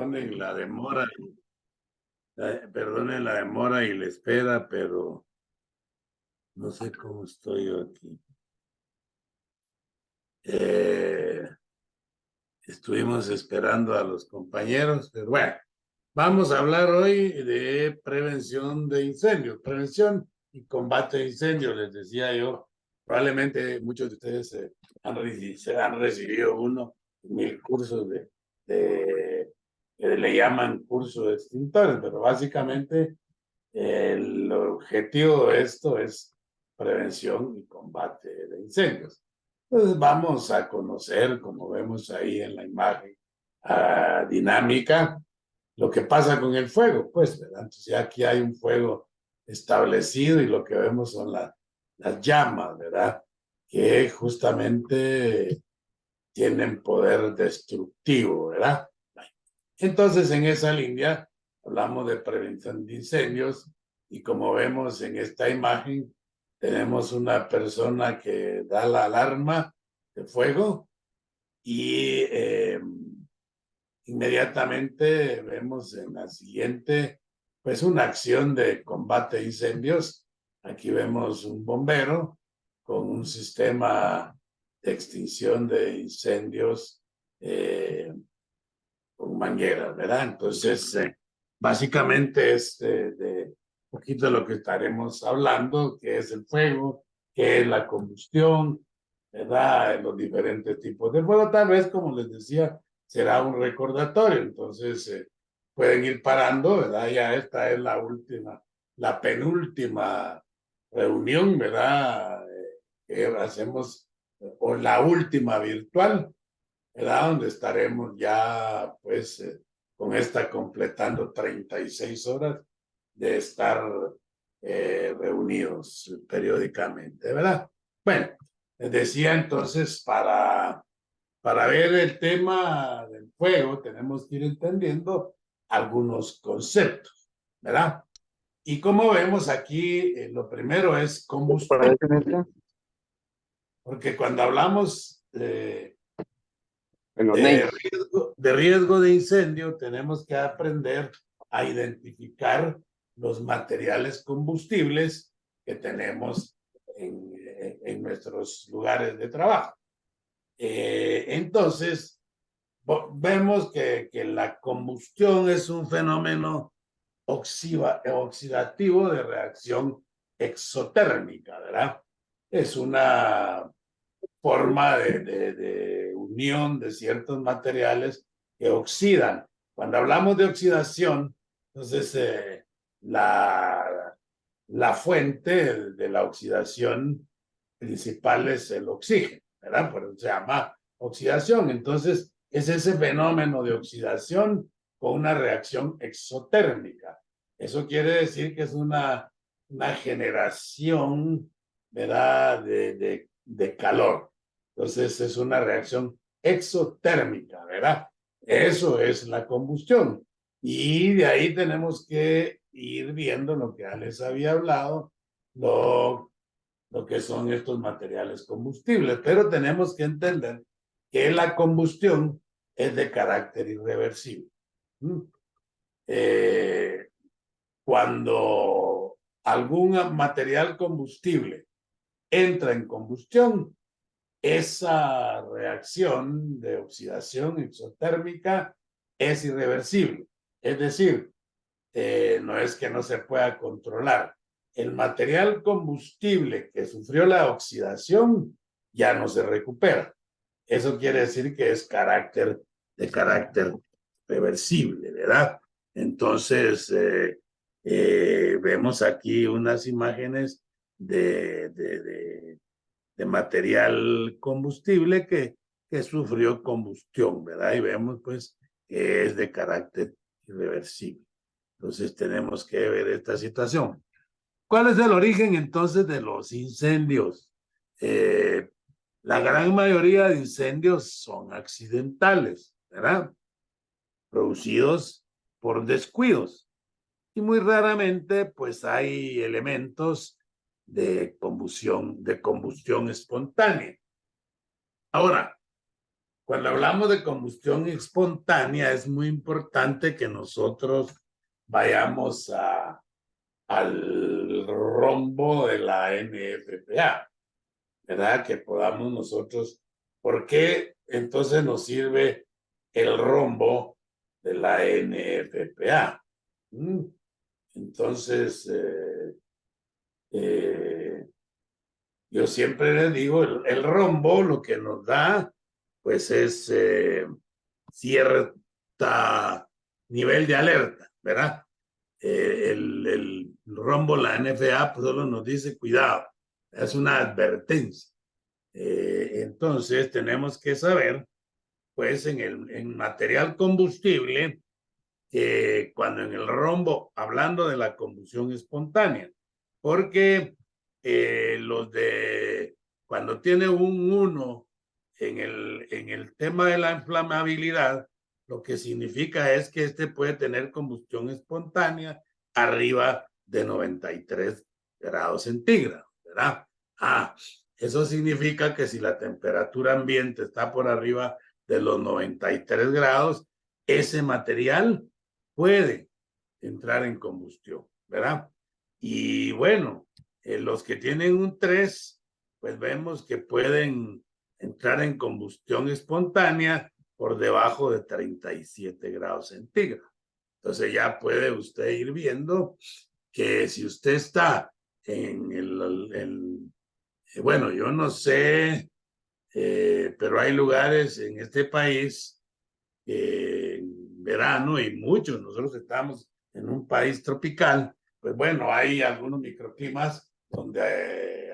Perdonen la demora, perdonen la demora y la espera, pero no sé cómo estoy yo aquí. Estuvimos esperando a los compañeros, pero bueno, vamos a hablar hoy de prevención de incendios, prevención y combate de incendios, les decía yo. Probablemente muchos de ustedes se han recibido uno, 1000 cursos que le llaman curso de extintores, pero básicamente el objetivo de esto es prevención y combate de incendios. Entonces vamos a conocer, como vemos ahí en la imagen dinámica, lo que pasa con el fuego, pues, ¿verdad? Entonces ya aquí hay un fuego establecido y lo que vemos son las llamas, ¿verdad? Que justamente tienen poder destructivo, ¿verdad? Entonces, en esa línea, hablamos de prevención de incendios y como vemos en esta imagen, tenemos una persona que da la alarma de fuego y inmediatamente vemos en la siguiente, pues una acción de combate a incendios. Aquí vemos un bombero con un sistema de extinción de incendios con mangueras, ¿verdad? Entonces, básicamente es de un poquito de lo que estaremos hablando, que es el fuego, que es la combustión, ¿verdad? Los diferentes tipos de fuego. Tal vez, como les decía, será un recordatorio. Entonces, pueden ir parando, ¿verdad? Ya esta es la última, la penúltima reunión, ¿verdad? Que hacemos, o la última virtual, ¿verdad? Donde estaremos ya, pues, con esta completando 36 horas de estar reunidos periódicamente, ¿verdad? Bueno, les decía entonces, para ver el tema del fuego, tenemos que ir entendiendo algunos conceptos, ¿verdad? Y como vemos aquí, lo primero es combustión, porque cuando hablamos de riesgo de incendio, tenemos que aprender a identificar los materiales combustibles que tenemos en nuestros lugares de trabajo. Entonces, vemos que la combustión es un fenómeno oxidativo de reacción exotérmica, ¿verdad? Es una forma de unión de ciertos materiales que oxidan. Cuando hablamos de oxidación, entonces la fuente de la oxidación principal es el oxígeno, ¿verdad? Por eso se llama oxidación. Entonces, es ese fenómeno de oxidación con una reacción exotérmica. Eso quiere decir que es una generación, ¿verdad?, de calor. Entonces, es una reacción exotérmica, ¿verdad? Eso es la combustión. Y de ahí tenemos que ir viendo lo que ya les había hablado, lo que son estos materiales combustibles, pero tenemos que entender que la combustión es de carácter irreversible. Cuando algún material combustible entra en combustión, esa reacción de oxidación exotérmica es irreversible. Es decir, no es que no se pueda controlar. El material combustible que sufrió la oxidación ya no se recupera. Eso quiere decir que es de carácter reversible, ¿verdad? Entonces, vemos aquí unas imágenes de material combustible que sufrió combustión, ¿verdad? Y vemos pues que es de carácter irreversible. Entonces tenemos que ver esta situación. ¿Cuál es el origen entonces de los incendios? La gran mayoría de incendios son accidentales, ¿verdad? Producidos por descuidos. Y muy raramente pues hay elementos de combustión espontánea. Ahora, cuando hablamos de combustión espontánea, es muy importante que nosotros vayamos al rombo de la NFPA, ¿verdad? Que podamos nosotros, ¿por qué entonces nos sirve el rombo de la NFPA? Entonces, yo siempre les digo, el rombo lo que nos da, pues es cierta nivel de alerta, ¿verdad? El rombo, la NFA, pues solo nos dice, cuidado, es una advertencia. Entonces, tenemos que saber, pues, en material combustible, que cuando en el rombo, hablando de la combustión espontánea, porque cuando tiene un 1 en el tema de la inflamabilidad, lo que significa es que este puede tener combustión espontánea arriba de 93 grados centígrados, ¿verdad? Eso significa que si la temperatura ambiente está por arriba de los 93 grados, ese material puede entrar en combustión, ¿verdad? Y bueno, los que tienen un 3, pues vemos que pueden entrar en combustión espontánea por debajo de 37 grados centígrados. Entonces ya puede usted ir viendo que si usted está bueno, yo no sé, pero hay lugares en este país en verano y muchos, nosotros estamos en un país tropical, pues bueno, hay algunos microclimas donde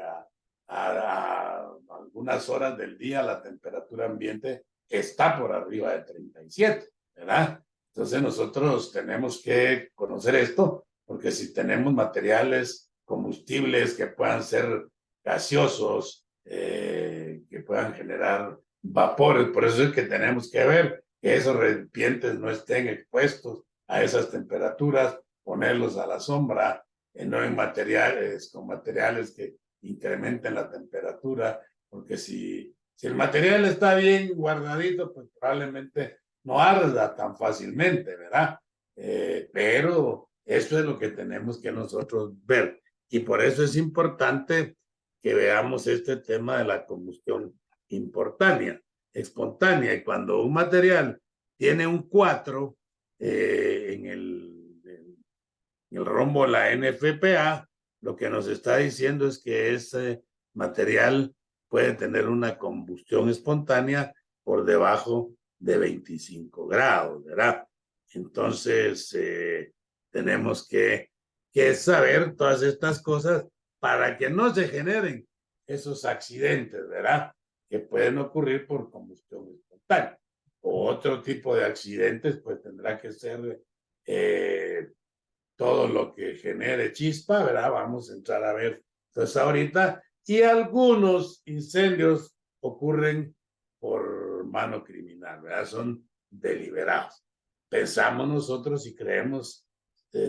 a algunas horas del día la temperatura ambiente está por arriba de 37, ¿verdad? Entonces nosotros tenemos que conocer esto, porque si tenemos materiales combustibles que puedan ser gaseosos, que puedan generar vapores, por eso es que tenemos que ver que esos recipientes no estén expuestos a esas temperaturas, ponerlos a la sombra, no en materiales, con materiales que incrementen la temperatura, porque si el material está bien guardadito, pues probablemente no arda tan fácilmente, ¿verdad? Pero eso es lo que tenemos que nosotros ver. Y por eso es importante que veamos este tema de la combustión espontánea. Y cuando un material tiene un 4 en el rombo, la NFPA, lo que nos está diciendo es que ese material puede tener una combustión espontánea por debajo de 25 grados, ¿verdad? Entonces, tenemos que saber todas estas cosas para que no se generen esos accidentes, ¿verdad? Que pueden ocurrir por combustión espontánea. O otro tipo de accidentes, pues tendrá que ser todo lo que genere chispa, ¿verdad? Vamos a entrar a ver. Entonces ahorita, y algunos incendios ocurren por mano criminal, ¿verdad? Son deliberados. Pensamos nosotros y creemos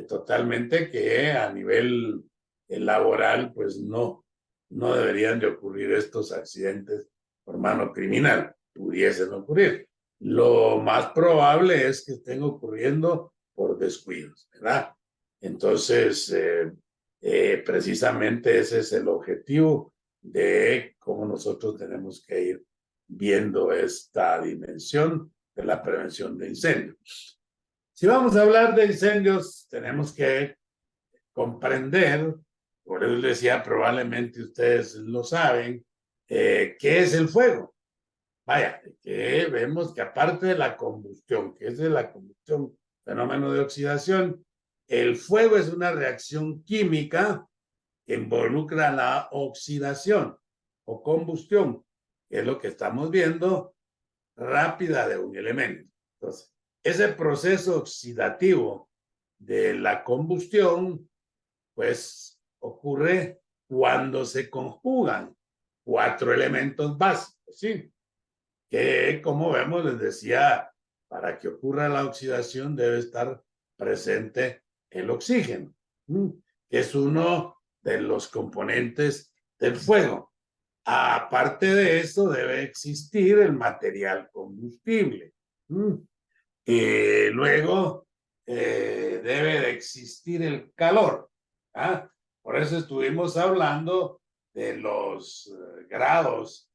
totalmente que a nivel laboral, pues no deberían de ocurrir estos accidentes por mano criminal. Pudiesen ocurrir. Lo más probable es que estén ocurriendo por descuidos, ¿verdad? Entonces, precisamente ese es el objetivo de cómo nosotros tenemos que ir viendo esta dimensión de la prevención de incendios. Si vamos a hablar de incendios, tenemos que comprender, por eso les decía, probablemente ustedes lo saben, qué es el fuego. Vaya, que vemos que aparte de la combustión, que es de la combustión, fenómeno de oxidación, el fuego es una reacción química que involucra la oxidación o combustión, que es lo que estamos viendo rápida de un elemento. Entonces, ese proceso oxidativo de la combustión, pues ocurre cuando se conjugan 4 elementos básicos, ¿sí? Que como vemos, les decía, para que ocurra la oxidación debe estar presente el oxígeno, que es uno de los componentes del fuego. Aparte de eso, debe existir el material combustible. Luego, debe de existir el calor. ¿Ah? Por eso estuvimos hablando de los grados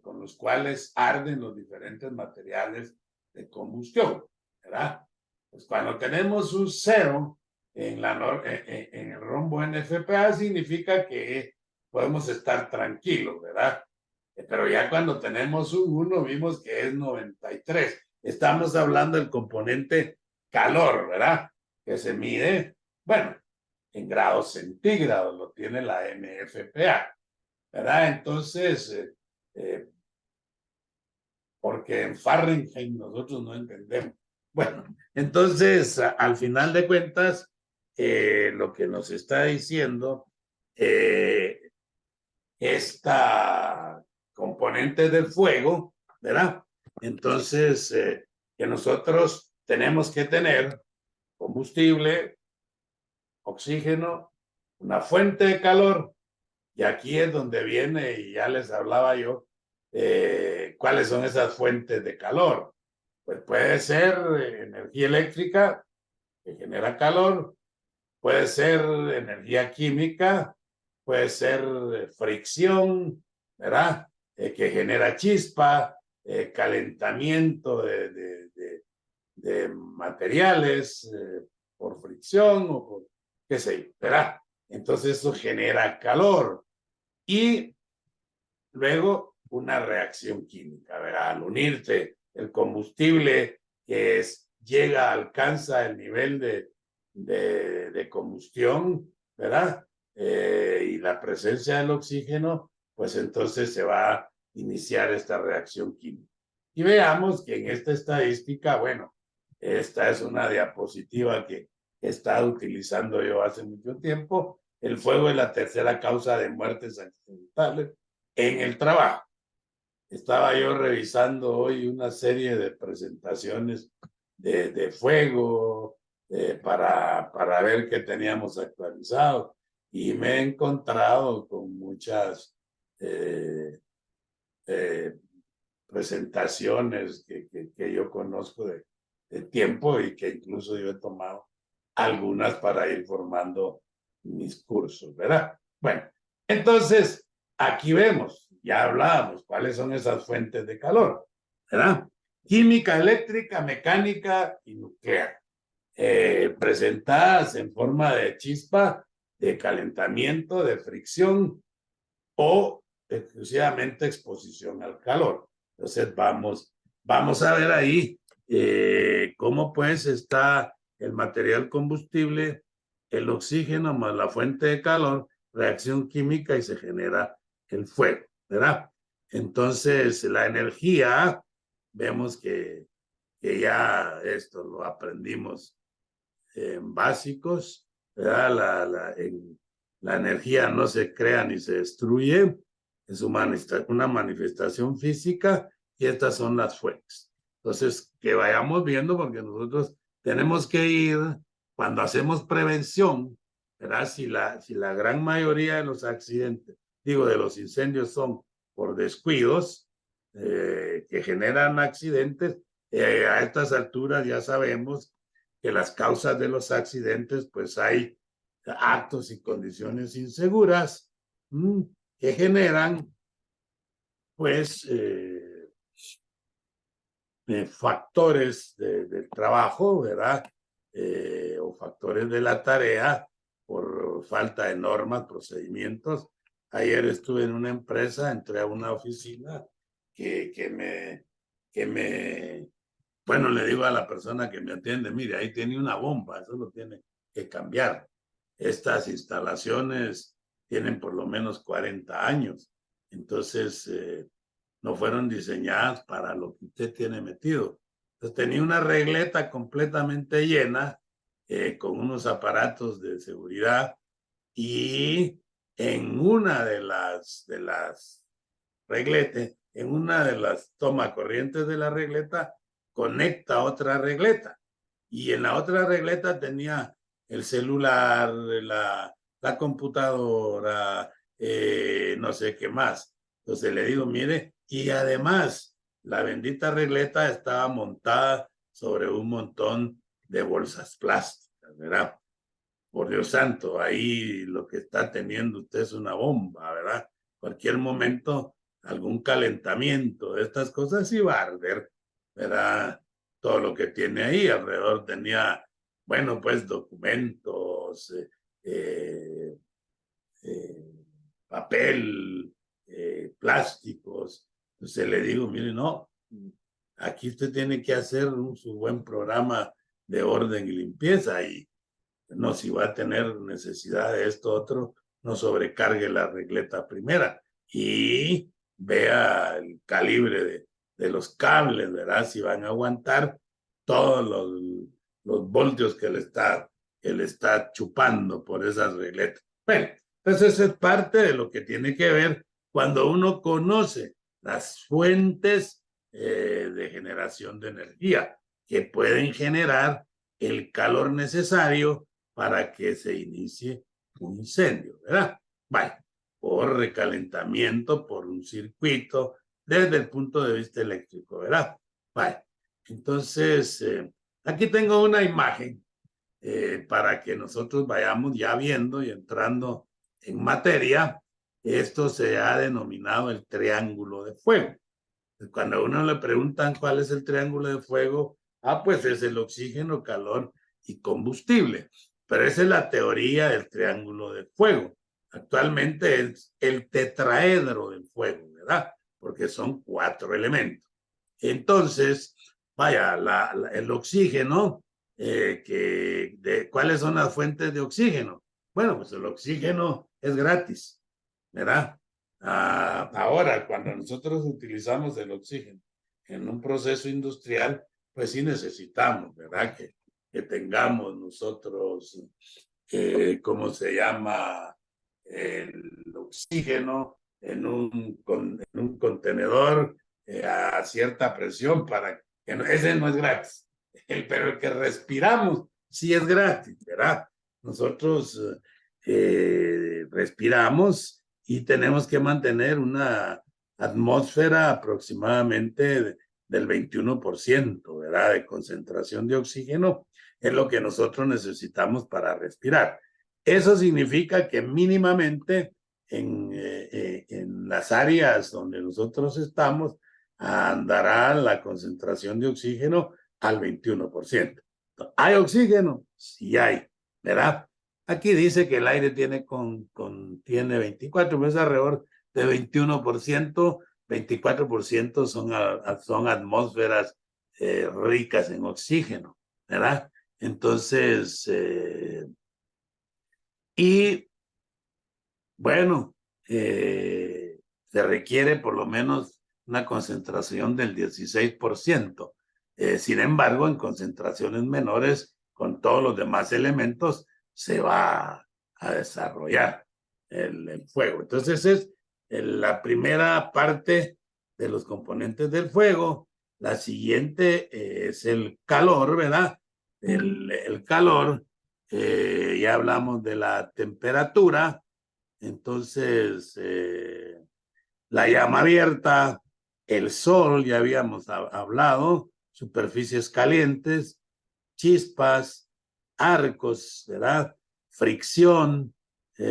con los cuales arden los diferentes materiales de combustión, ¿verdad? Pues cuando tenemos un 0 en el rombo NFPA, significa que podemos estar tranquilos, ¿verdad? Pero ya cuando tenemos un 1, vimos que es 93. Estamos hablando del componente calor, ¿verdad? Que se mide, bueno, en grados centígrados, lo tiene la NFPA, ¿verdad? Entonces, porque en Fahrenheit nosotros no entendemos. Bueno, entonces, al final de cuentas, lo que nos está diciendo esta componente del fuego, ¿verdad? Entonces, que nosotros tenemos que tener combustible, oxígeno, una fuente de calor, y aquí es donde viene, y ya les hablaba yo, cuáles son esas fuentes de calor. Pues puede ser energía eléctrica que genera calor, puede ser energía química, puede ser fricción, ¿verdad? Que genera chispa, calentamiento de materiales por fricción o por qué sé yo, ¿verdad? Entonces eso genera calor y luego una reacción química, ¿verdad? Al unirte el combustible que llega, alcanza el nivel de combustión, ¿verdad? Y la presencia del oxígeno, pues entonces se va a iniciar esta reacción química. Y veamos que en esta estadística, bueno, esta es una diapositiva que he estado utilizando yo hace mucho tiempo. El fuego es la tercera causa de muertes accidentales en el trabajo. Estaba yo revisando hoy una serie de presentaciones de fuego para ver qué teníamos actualizado y me he encontrado con muchas eh, eh, presentaciones que yo conozco de tiempo y que incluso yo he tomado algunas para ir formando mis cursos, ¿verdad? Bueno, entonces aquí vemos, ya hablábamos, cuáles son esas fuentes de calor, ¿verdad? Química, eléctrica, mecánica y nuclear, presentadas en forma de chispa, de calentamiento, de fricción o exclusivamente exposición al calor. Entonces vamos a ver ahí cómo pues está el material combustible, el oxígeno más la fuente de calor, reacción química y se genera el fuego, ¿verdad? Entonces la energía, vemos que ya esto lo aprendimos en básicos, ¿verdad? La energía no se crea ni se destruye, es una manifestación física y estas son las fuentes. Entonces, que vayamos viendo porque nosotros tenemos que ir, cuando hacemos prevención, ¿verdad? Si la gran mayoría de los accidentes, digo, de los incendios son por descuidos que generan accidentes, a estas alturas ya sabemos que las causas de los accidentes, pues hay actos y condiciones inseguras que generan, pues, factores del trabajo, ¿verdad? O factores de la tarea por falta de normas, procedimientos. Ayer estuve en una empresa, entré a una oficina que me bueno, le digo a la persona que me atiende, mire, ahí tiene una bomba, eso lo tiene que cambiar. Estas instalaciones tienen por lo menos 40 años, entonces no fueron diseñadas para lo que usted tiene metido. Entonces tenía una regleta completamente llena con unos aparatos de seguridad y en una de las regletes, en una de las tomacorrientes de la regleta, conecta otra regleta. Y en la otra regleta tenía el celular, la computadora, no sé qué más. Entonces le digo, mire, y además la bendita regleta estaba montada sobre un montón de bolsas plásticas, ¿verdad? Por Dios santo, ahí lo que está teniendo usted es una bomba, ¿verdad? Cualquier momento, algún calentamiento de estas cosas y va a arder, ¿verdad? Todo lo que tiene ahí alrededor tenía, bueno, pues documentos, eh, eh, papel, plásticos. Entonces le digo, mire, no, aquí usted tiene que hacer su buen programa de orden y limpieza y no, si va a tener necesidad de esto otro, no sobrecargue la regleta primera y vea el calibre de los cables, ¿verdad? Si van a aguantar todos los voltios que le está chupando por esas regletas. Bueno, entonces es parte de lo que tiene que ver cuando uno conoce las fuentes de generación de energía que pueden generar el calor necesario para que se inicie un incendio, ¿verdad? Vale, por recalentamiento, por un circuito, desde el punto de vista eléctrico, ¿verdad? Vale, entonces, aquí tengo una imagen para que nosotros vayamos ya viendo y entrando en materia. Esto se ha denominado el triángulo de fuego. Cuando a uno le preguntan cuál es el triángulo de fuego, pues es el oxígeno, calor y combustible. Pero esa es la teoría del triángulo de fuego. Actualmente es el tetraedro del fuego, ¿verdad? Porque son 4 elementos. Entonces, vaya, el oxígeno, ¿cuáles son las fuentes de oxígeno? Bueno, pues el oxígeno es gratis, ¿verdad? Ahora, cuando nosotros utilizamos el oxígeno en un proceso industrial, pues sí necesitamos, ¿verdad? Que tengamos nosotros, ¿cómo se llama? El oxígeno en un contenedor a cierta presión para que ese no es gratis, pero el que respiramos sí es gratis, ¿verdad? Nosotros respiramos y tenemos que mantener una atmósfera aproximadamente del 21%, ¿verdad? De concentración de oxígeno es lo que nosotros necesitamos para respirar. Eso significa que mínimamente en las áreas donde nosotros estamos andará la concentración de oxígeno al 21%. ¿Hay oxígeno? Sí hay, ¿verdad? Aquí dice que el aire contiene 24, pero es alrededor de 21%, 24% son atmósferas ricas en oxígeno, ¿verdad? Entonces, y bueno, se requiere por lo menos una concentración del 16%. Sin embargo, en concentraciones menores, con todos los demás elementos, se va a desarrollar el fuego. Entonces, es la primera parte de los componentes del fuego. La siguiente es el calor, ¿verdad? El calor, ya hablamos de la temperatura. Entonces, la llama abierta, el sol, ya habíamos hablado, superficies calientes, chispas, arcos, ¿verdad? Fricción,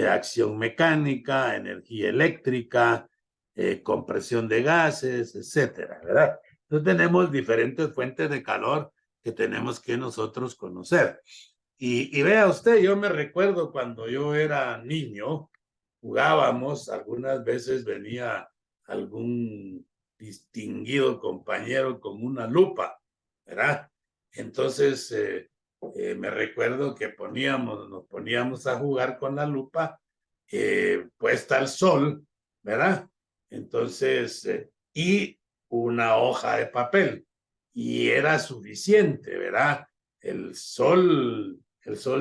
acción mecánica, energía eléctrica, compresión de gases, etcétera, ¿verdad? Entonces tenemos diferentes fuentes de calor que tenemos que nosotros conocer. Y vea usted, yo me recuerdo cuando yo era niño, jugábamos, algunas veces venía algún distinguido compañero con una lupa, ¿verdad? Entonces, me recuerdo que nos poníamos a jugar con la lupa puesta al sol, ¿verdad? Entonces, y una hoja de papel, y era suficiente, ¿verdad? El sol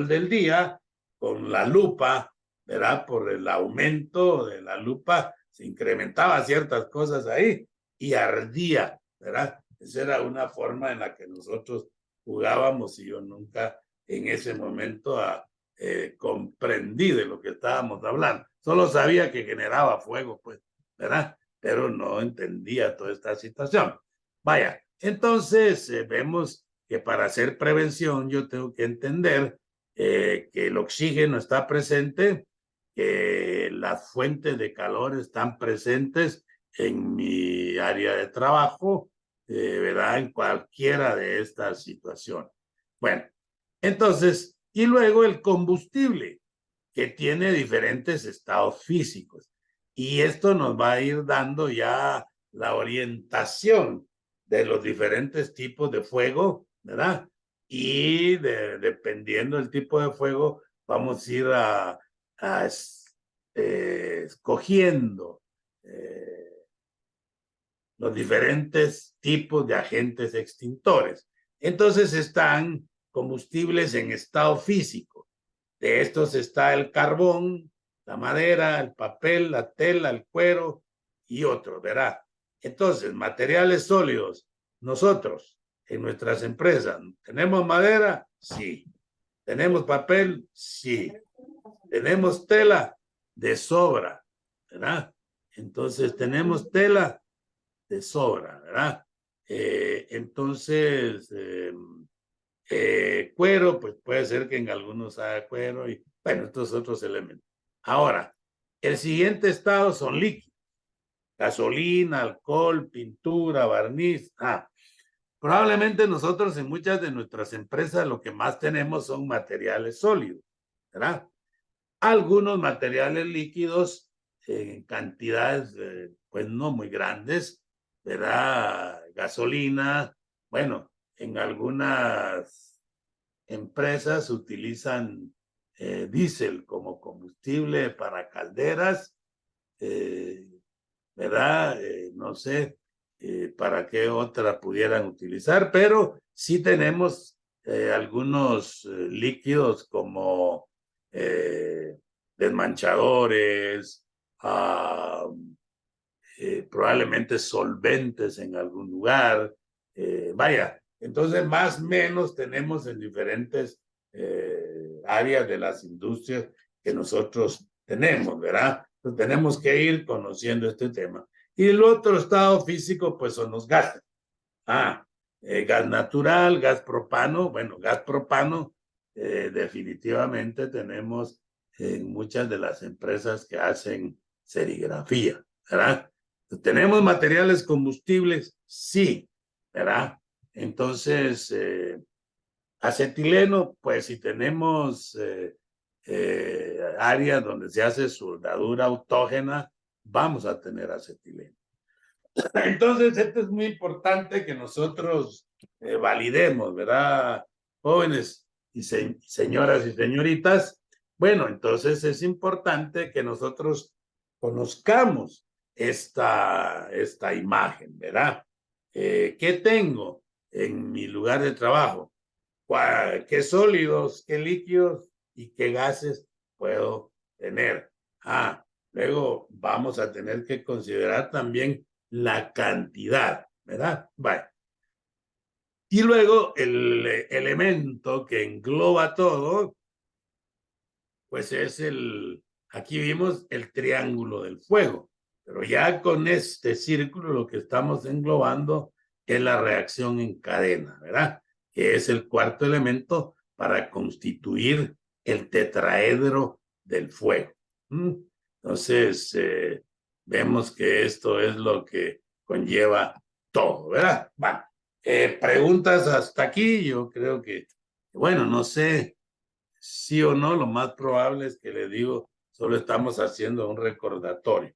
del día con la lupa, ¿verdad? Por el aumento de la lupa se incrementaba ciertas cosas ahí y ardía, ¿verdad? Esa era una forma en la que nosotros jugábamos y yo nunca en ese momento comprendí de lo que estábamos hablando. Solo sabía que generaba fuego, pues, ¿verdad? Pero no entendía toda esta situación. Vaya, entonces vemos que para hacer prevención yo tengo que entender que el oxígeno está presente, que las fuentes de calor están presentes en mi área de trabajo, ¿verdad? En cualquiera de estas situaciones. Bueno, entonces, y luego el combustible, que tiene diferentes estados físicos. Y esto nos va a ir dando ya la orientación de los diferentes tipos de fuego, ¿verdad? Y dependiendo del tipo de fuego, vamos a ir a escogiendo los diferentes tipos de agentes extintores. Entonces están combustibles en estado físico. De estos está el carbón, la madera, el papel, la tela, el cuero y otros, ¿verdad? Entonces, materiales sólidos, nosotros en nuestras empresas, ¿tenemos madera? Sí. ¿Tenemos papel? Sí. ¿Tenemos tela? De sobra, ¿verdad? Entonces, tenemos tela de sobra, ¿verdad? Cuero, pues puede ser que en algunos haya cuero y bueno, estos otros elementos. Ahora, el siguiente estado son líquidos, gasolina, alcohol, pintura, barniz. Probablemente nosotros en muchas de nuestras empresas lo que más tenemos son materiales sólidos, ¿verdad? Algunos materiales líquidos en cantidades pues no muy grandes, ¿verdad? Gasolina, bueno, en algunas empresas utilizan diésel como combustible para calderas, eh, ¿verdad? No sé para qué otra pudieran utilizar, pero sí tenemos algunos líquidos como desmanchadores, probablemente solventes en algún lugar. Vaya, entonces más o menos tenemos en diferentes áreas de las industrias que nosotros tenemos, ¿verdad? Entonces tenemos que ir conociendo este tema. Y el otro estado físico, pues son los gases. Gas natural, gas propano. Bueno, gas propano definitivamente tenemos en muchas de las empresas que hacen serigrafía, ¿verdad? ¿Tenemos materiales combustibles? Sí, ¿verdad? Entonces, acetileno, pues si tenemos áreas donde se hace soldadura autógena, vamos a tener acetileno. Entonces, esto es muy importante que nosotros validemos, ¿verdad? Jóvenes y señoras y señoritas. Bueno, entonces es importante que nosotros conozcamos esta imagen, ¿verdad? ¿Qué tengo en mi lugar de trabajo? ¿Qué sólidos, qué líquidos y qué gases puedo tener? Luego vamos a tener que considerar también la cantidad, ¿verdad? Vale. Y luego el elemento que engloba todo, pues es aquí vimos el triángulo del fuego, pero ya con este círculo lo que estamos englobando es la reacción en cadena, ¿verdad? Que es el cuarto elemento para constituir el tetraedro del fuego. Entonces, vemos que esto es lo que conlleva todo, ¿verdad? Bueno, preguntas hasta aquí, yo creo que, bueno, no sé sí o no, lo más probable es que le digo, solo estamos haciendo un recordatorio.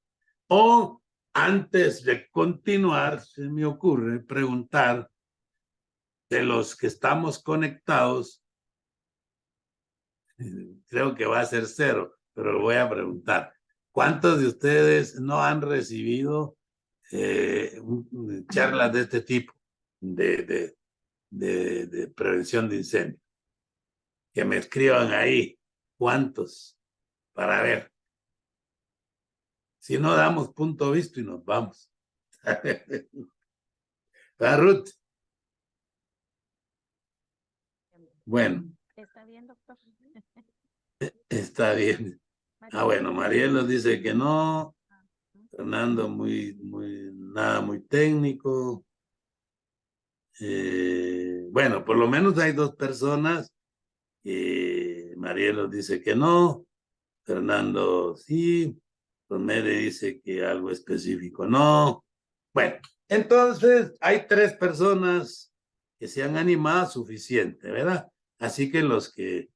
O antes de continuar, se me ocurre preguntar de los que estamos conectados, creo que va a ser cero, pero lo voy a preguntar. ¿Cuántos de ustedes no han recibido charlas de este tipo de prevención de incendios? Que me escriban ahí. ¿Cuántos? Para ver. Si no damos punto visto y nos vamos. ¿Va, Ruth? Bueno. ¿Está bien, doctor? Está bien. Bueno, Mariel nos dice que no. Fernando, nada muy técnico. Bueno, por lo menos hay dos personas. Mariel nos dice que no. Fernando, sí. Romero dice que algo específico no. Bueno, entonces hay tres personas que se han animado suficiente, ¿verdad? Así que los que,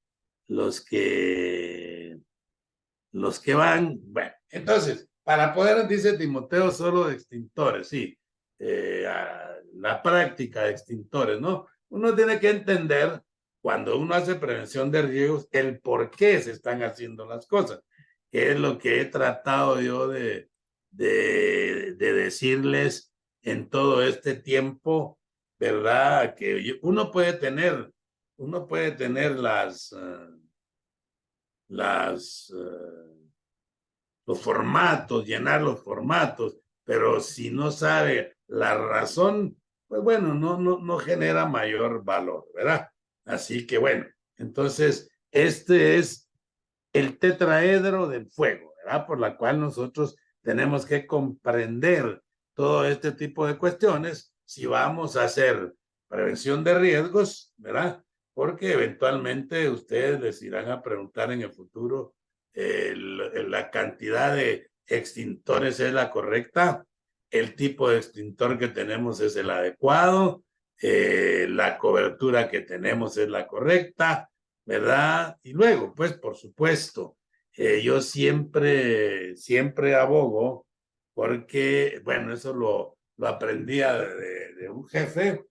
los que van, bueno, entonces, para poder, dice Timoteo, solo de extintores, sí, la práctica de extintores, ¿no? Uno tiene que entender cuando uno hace prevención de riesgos, el por qué se están haciendo las cosas, que es lo que he tratado yo de decirles en todo este tiempo, ¿verdad? Que uno puede tener los formatos, llenar los formatos, pero si no sabe la razón, pues bueno, no genera mayor valor, ¿verdad? Así que bueno, entonces este es el tetraedro del fuego, ¿verdad? Por la cual nosotros tenemos que comprender todo este tipo de cuestiones si vamos a hacer prevención de riesgos, ¿verdad? Porque eventualmente ustedes les irán a preguntar en el futuro la cantidad de extintores es la correcta, el tipo de extintor que tenemos es el adecuado, la cobertura que tenemos es la correcta, ¿verdad? Y luego, pues, por supuesto, yo siempre abogo porque, bueno, eso lo aprendía de un jefe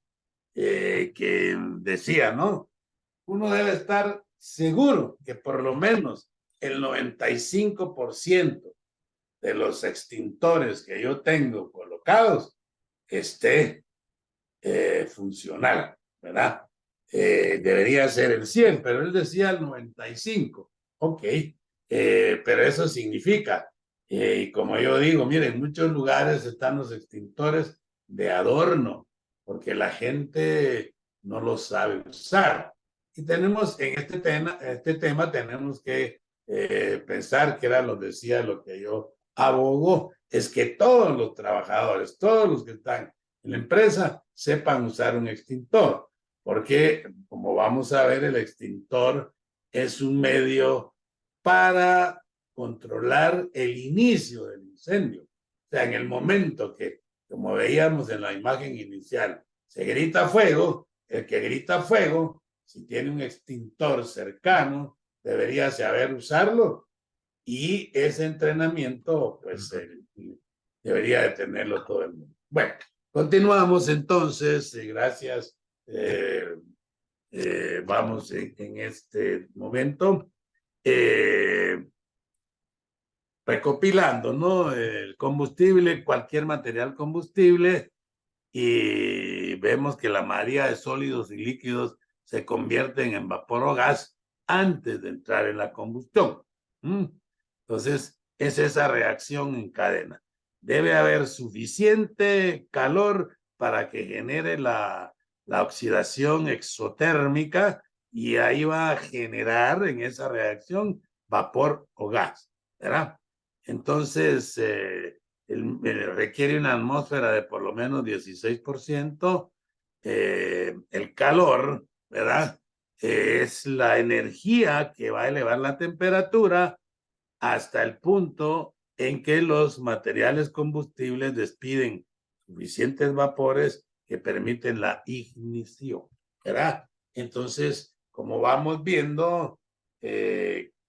que decía, ¿no? Uno debe estar seguro que por lo menos el 95% de los extintores que yo tengo colocados esté funcional, ¿verdad? Debería ser el 100, pero él decía el 95. Ok, pero eso significa, y como yo digo, miren, en muchos lugares están los extintores de adorno, porque la gente no los sabe usar. Y tenemos en este tema tenemos que pensar que era decía lo que yo abogo, es que todos los trabajadores, todos los que están en la empresa, sepan usar un extintor, porque como vamos a ver, el extintor es un medio para controlar el inicio del incendio. O sea, en el momento que, como veíamos en la imagen inicial, se grita fuego, el que grita fuego, si tiene un extintor cercano, debería saber usarlo y ese entrenamiento, pues, debería de tenerlo todo el mundo. Bueno, continuamos entonces, gracias. Vamos en este momento recopilando, ¿no? El combustible, cualquier material combustible, y vemos que la mayoría de sólidos y líquidos se convierten en vapor o gas antes de entrar en la combustión. Entonces, es esa reacción en cadena. Debe haber suficiente calor para que genere la oxidación exotérmica y ahí va a generar en esa reacción vapor o gas, ¿verdad? Entonces, requiere una atmósfera de por lo menos 16%. El calor, ¿verdad? Es la energía que va a elevar la temperatura hasta el punto en que los materiales combustibles despiden suficientes vapores que permiten la ignición, ¿verdad? Entonces, como vamos viendo,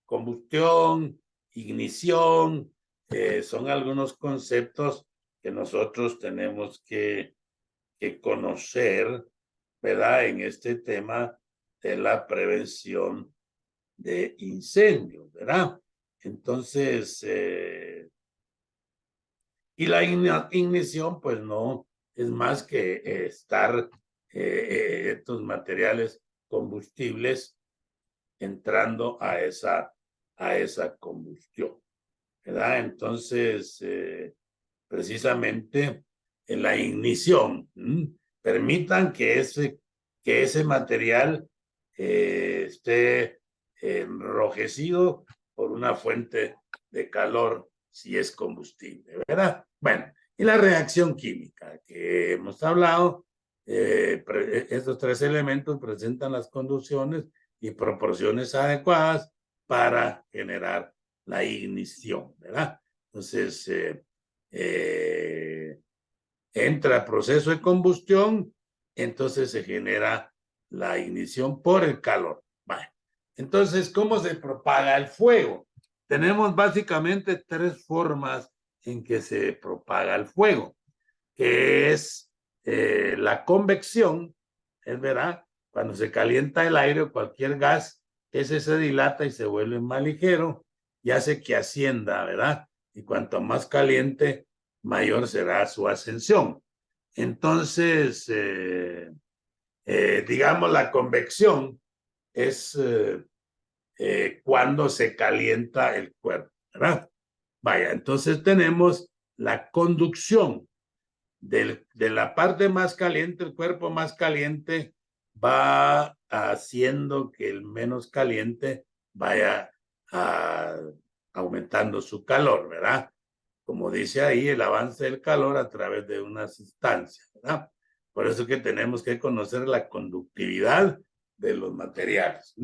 combustión, ignición, son algunos conceptos que nosotros tenemos que conocer, ¿verdad? En este tema de la prevención de incendios, ¿verdad? Entonces, y la ignición, pues no es más que estar estos materiales combustibles entrando a esa combustión, ¿verdad? Entonces, precisamente en la ignición, permitan que ese material esté enrojecido por una fuente de calor si es combustible, ¿verdad? Bueno, y la reacción química que hemos hablado, estos tres elementos presentan las condiciones y proporciones adecuadas para generar la ignición, ¿verdad? Entonces, entra el proceso de combustión, entonces se genera la ignición por el calor. Vale. Entonces, ¿cómo se propaga el fuego? Tenemos básicamente tres formas en que se propaga el fuego, que es la convección, es verdad, cuando se calienta el aire o cualquier gas, ese se dilata y se vuelve más ligero y hace que ascienda, ¿verdad? Y cuanto más caliente, mayor será su ascensión. Entonces, digamos, la convección es cuando se calienta el cuerpo, ¿verdad? Vaya, entonces tenemos la conducción de la parte más caliente, el cuerpo más caliente va haciendo que el menos caliente vaya a, aumentando su calor, ¿verdad? Como dice ahí, el avance del calor a través de unas instancias, ¿verdad? Por eso que tenemos que conocer la conductividad de los materiales.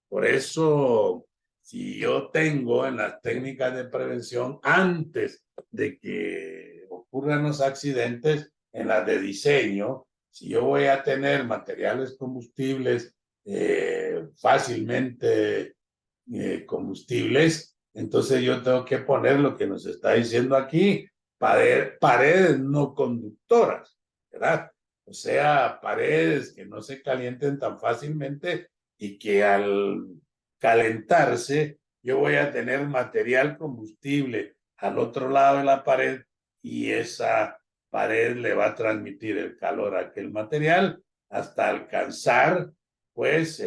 Por eso, si yo tengo en las técnicas de prevención, antes de que ocurran los accidentes, en las de diseño, si yo voy a tener materiales combustibles fácilmente combustibles, entonces yo tengo que poner lo que nos está diciendo aquí, paredes no conductoras, ¿verdad? O sea, paredes que no se calienten tan fácilmente y que al calentarse yo voy a tener material combustible al otro lado de la pared y esa pared le va a transmitir el calor a aquel material hasta alcanzar pues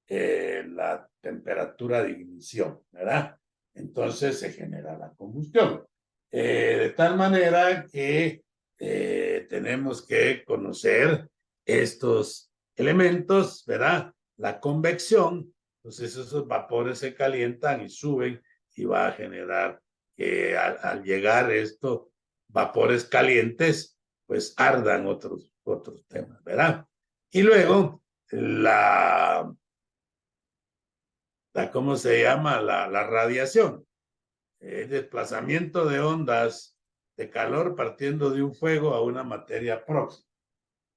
la temperatura de ignición, ¿verdad? Entonces se genera la combustión. De tal manera que tenemos que conocer estos elementos, ¿verdad? La convección, entonces esos vapores se calientan y suben y va a generar que al llegar estos vapores calientes, pues ardan otros temas, ¿verdad? Y luego ¿cómo se llama? La radiación, el desplazamiento de ondas de calor partiendo de un fuego a una materia próxima.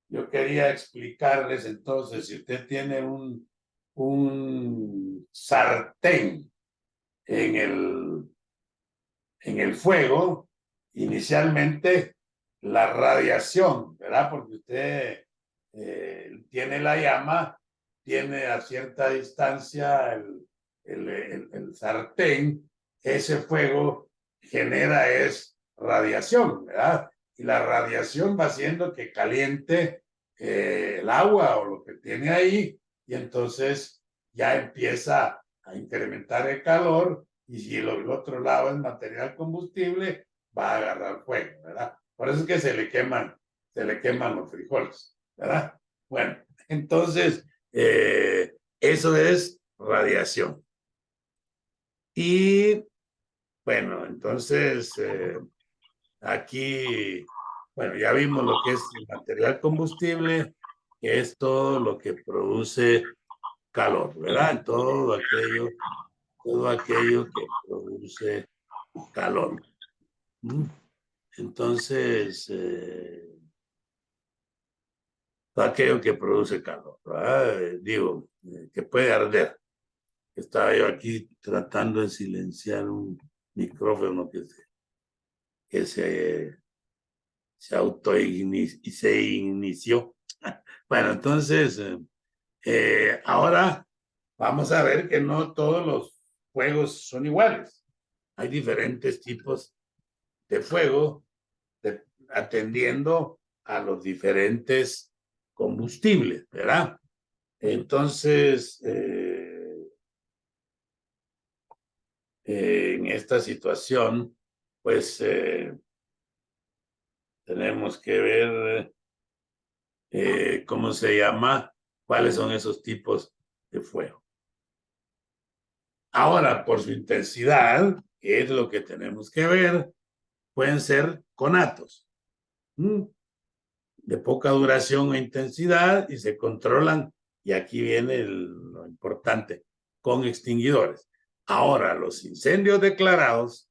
Yo quería explicarles entonces, si usted tiene un sartén en el fuego, inicialmente la radiación, ¿verdad? Porque usted tiene la llama, tiene a cierta distancia el sartén, ese fuego genera es radiación, ¿verdad? Y la radiación va haciendo que caliente el agua o lo que tiene ahí, y entonces ya empieza a incrementar el calor, y si el otro lado es material combustible, va a agarrar fuego, ¿verdad? Por eso es que se le queman los frijoles, ¿verdad? Bueno, entonces, eso es radiación. Y bueno, entonces, aquí, bueno, ya vimos lo que es el material combustible, que es todo lo que produce calor, ¿verdad? Todo aquello que produce calor. Entonces, todo aquello que produce calor, ¿verdad? Digo, que puede arder. Estaba yo aquí tratando de silenciar un micrófono que se inició. Bueno, entonces, ahora vamos a ver que no todos los fuegos son iguales. Hay diferentes tipos de fuego atendiendo a los diferentes combustibles, ¿verdad? Entonces, en esta situación, pues tenemos que ver ¿cómo se llama? ¿Cuáles son esos tipos de fuego? Ahora, por su intensidad, que es lo que tenemos que ver, pueden ser conatos, de poca duración o intensidad y se controlan, y aquí viene lo importante, con extinguidores. Ahora, los incendios declarados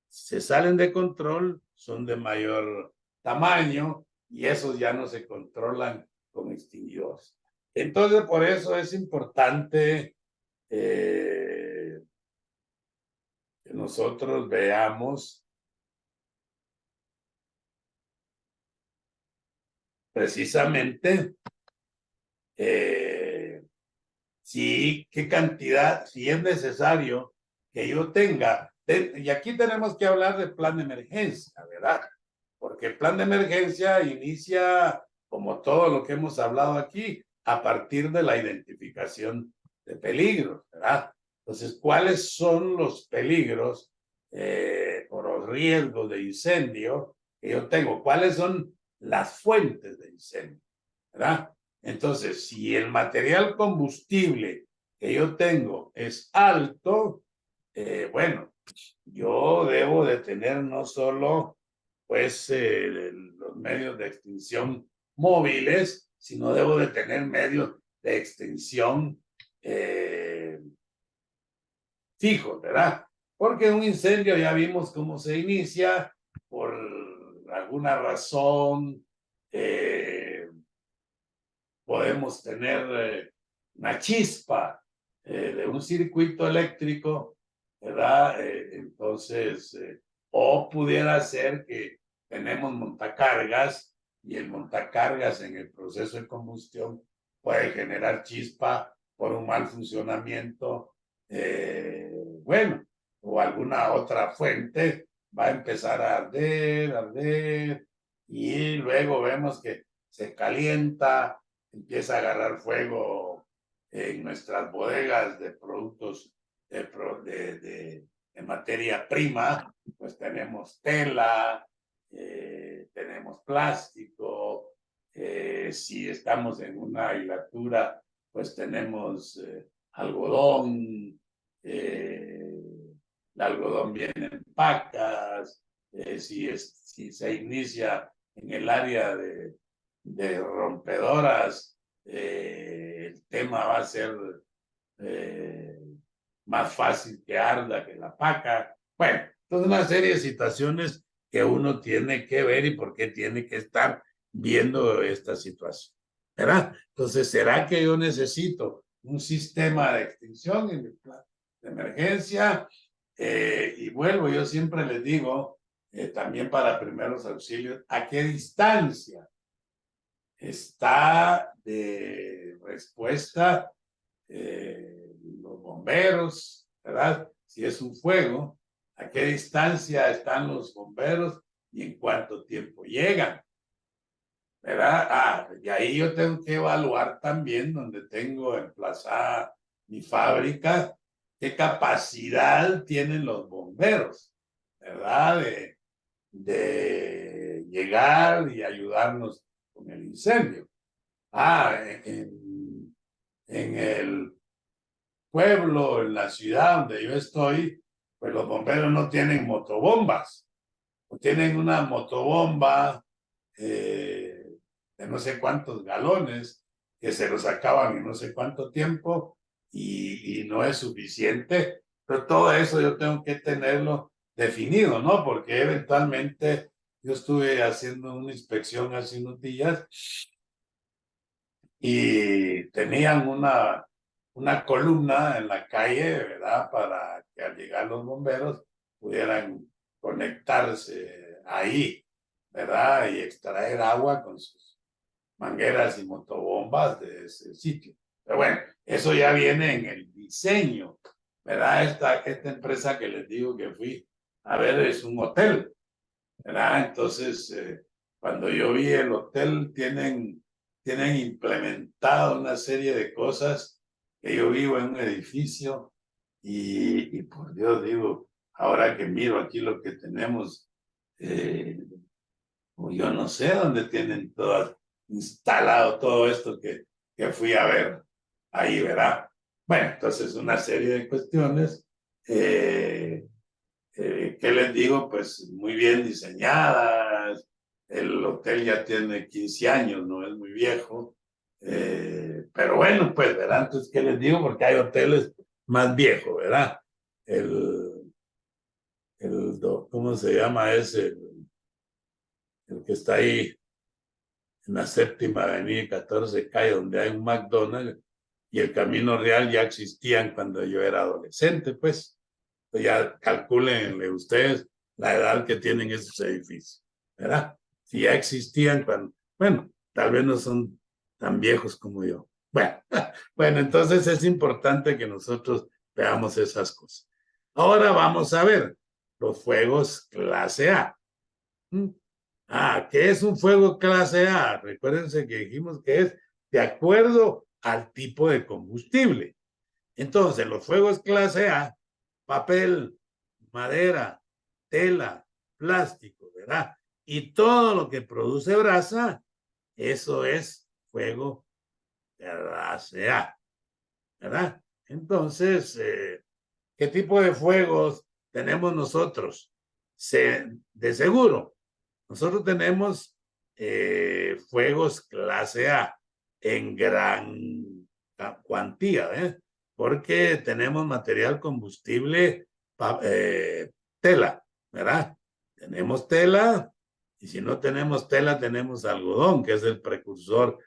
se salen de control, son de mayor tamaño y esos ya no se controlan con extinguidores. Entonces, por eso es importante que nosotros veamos precisamente si qué cantidad, si es necesario que yo tenga. Y aquí tenemos que hablar del plan de emergencia, ¿verdad? Porque el plan de emergencia inicia, como todo lo que hemos hablado aquí, a partir de la identificación de peligros, ¿verdad? Entonces, ¿cuáles son los peligros o los riesgos de incendio que yo tengo? ¿Cuáles son las fuentes de incendio? ¿Verdad? Entonces, si el material combustible que yo tengo es alto, bueno, yo debo de tener no solo pues los medios de extinción móviles, sino debo de tener medios de extinción fijos, ¿verdad? Porque un incendio ya vimos cómo se inicia por alguna razón. Podemos tener una chispa de un circuito eléctrico, ¿verdad? Entonces, o pudiera ser que tenemos montacargas y el montacargas en el proceso de combustión puede generar chispa por un mal funcionamiento, bueno, o alguna otra fuente va a empezar a arder, y luego vemos que se calienta, empieza a agarrar fuego en nuestras bodegas de productos de materia prima, pues tenemos tela, tenemos plástico, si estamos en una hilatura, pues tenemos algodón, el algodón viene en pacas, si se inicia en el área de rompedoras, el tema va a ser eh, más fácil que arda que la paca. Bueno, entonces una serie de situaciones que uno tiene que ver y por qué tiene que estar viendo esta situación, ¿verdad? Entonces, ¿será que yo necesito un sistema de extinción en mi plan de emergencia? Y vuelvo, yo siempre les digo, también para primeros auxilios, ¿a qué distancia está de respuesta los bomberos, ¿verdad? Si es un fuego, ¿a qué distancia están los bomberos y en cuánto tiempo llegan? ¿Verdad? Y ahí yo tengo que evaluar también donde tengo emplazada mi fábrica, qué capacidad tienen los bomberos, ¿verdad? De llegar y ayudarnos con el incendio. En el pueblo, en la ciudad donde yo estoy, pues los bomberos no tienen motobombas, o tienen una motobomba de no sé cuántos galones que se los acaban en no sé cuánto tiempo y no es suficiente, pero todo eso yo tengo que tenerlo definido, ¿no? Porque eventualmente yo estuve haciendo una inspección hace unos días y tenían una columna en la calle, ¿verdad? Para que al llegar los bomberos pudieran conectarse ahí, ¿verdad? Y extraer agua con sus mangueras y motobombas de ese sitio. Pero bueno, eso ya viene en el diseño, ¿verdad? Esta empresa que les digo que fui a ver es un hotel, ¿verdad? Entonces, cuando yo vi el hotel, tienen implementado una serie de cosas que yo vivo en un edificio y por Dios digo, ahora que miro aquí lo que tenemos, eh, yo no sé dónde tienen todas instalado todo esto que fui a ver ahí, ¿verdad? Bueno, entonces una serie de cuestiones ¿qué les digo? Pues muy bien diseñadas. El hotel ya tiene 15 años, no es muy viejo. Pero bueno, pues, ¿verdad? Entonces, ¿qué les digo? Porque hay hoteles más viejos, ¿verdad? El, ¿cómo se llama ese? El que está ahí en la séptima avenida y 14 calle, donde hay un McDonald's y el Camino Real ya existían cuando yo era adolescente, pues. Ya calculenle ustedes la edad que tienen esos edificios, ¿verdad? Si ya existían cuando, bueno, tal vez no son tan viejos como yo. Bueno, bueno, entonces es importante que nosotros veamos esas cosas. Ahora vamos a ver los fuegos clase A. ¿Mm? ¿Qué es un fuego clase A? Recuérdense que dijimos que es de acuerdo al tipo de combustible. Entonces, los fuegos clase A, papel, madera, tela, plástico, ¿verdad? Y todo lo que produce brasa, eso es fuego clase A, ¿verdad? Entonces, ¿qué tipo de fuegos tenemos nosotros? De seguro, nosotros tenemos fuegos clase A en gran cuantía, ¿eh? Porque tenemos material combustible, tela, ¿verdad? Tenemos tela y si no tenemos tela tenemos algodón, que es el precursor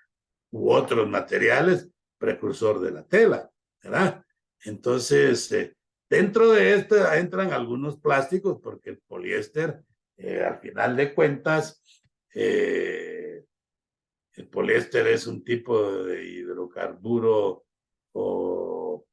u otros materiales, precursor de la tela, ¿verdad? Entonces, dentro de esto entran algunos plásticos porque el poliéster, al final de cuentas, el poliéster es un tipo de hidrocarburo o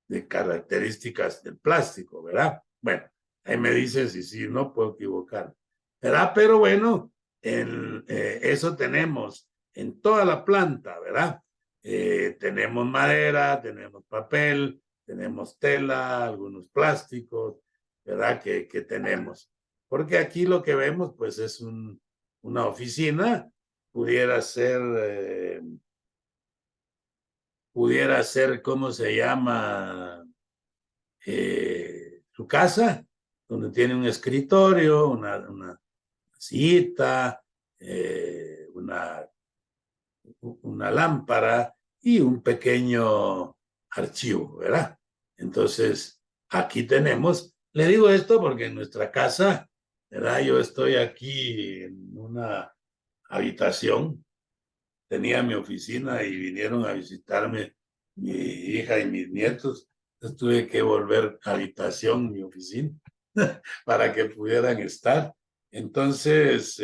de características del plástico, ¿verdad? Bueno, ahí me dicen si sí, no puedo equivocar, ¿verdad? Pero bueno, eso tenemos en toda la planta, ¿verdad? Tenemos madera, tenemos papel, tenemos tela, algunos plásticos, ¿verdad? Que tenemos. Porque aquí lo que vemos, pues, es una oficina, pudiera ser, ¿cómo se llama? Su casa, donde tiene un escritorio, una sillita, una lámpara y un pequeño archivo, ¿verdad? Entonces, aquí tenemos, le digo esto porque en nuestra casa, ¿verdad? Yo estoy aquí en una habitación, tenía mi oficina y vinieron a visitarme mi hija y mis nietos. Entonces tuve que volver a habitación, mi oficina, para que pudieran estar. Entonces,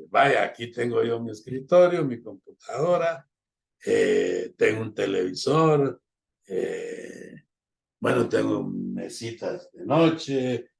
vaya, aquí tengo yo mi escritorio, mi computadora, tengo un televisor, bueno, tengo mesitas de noche,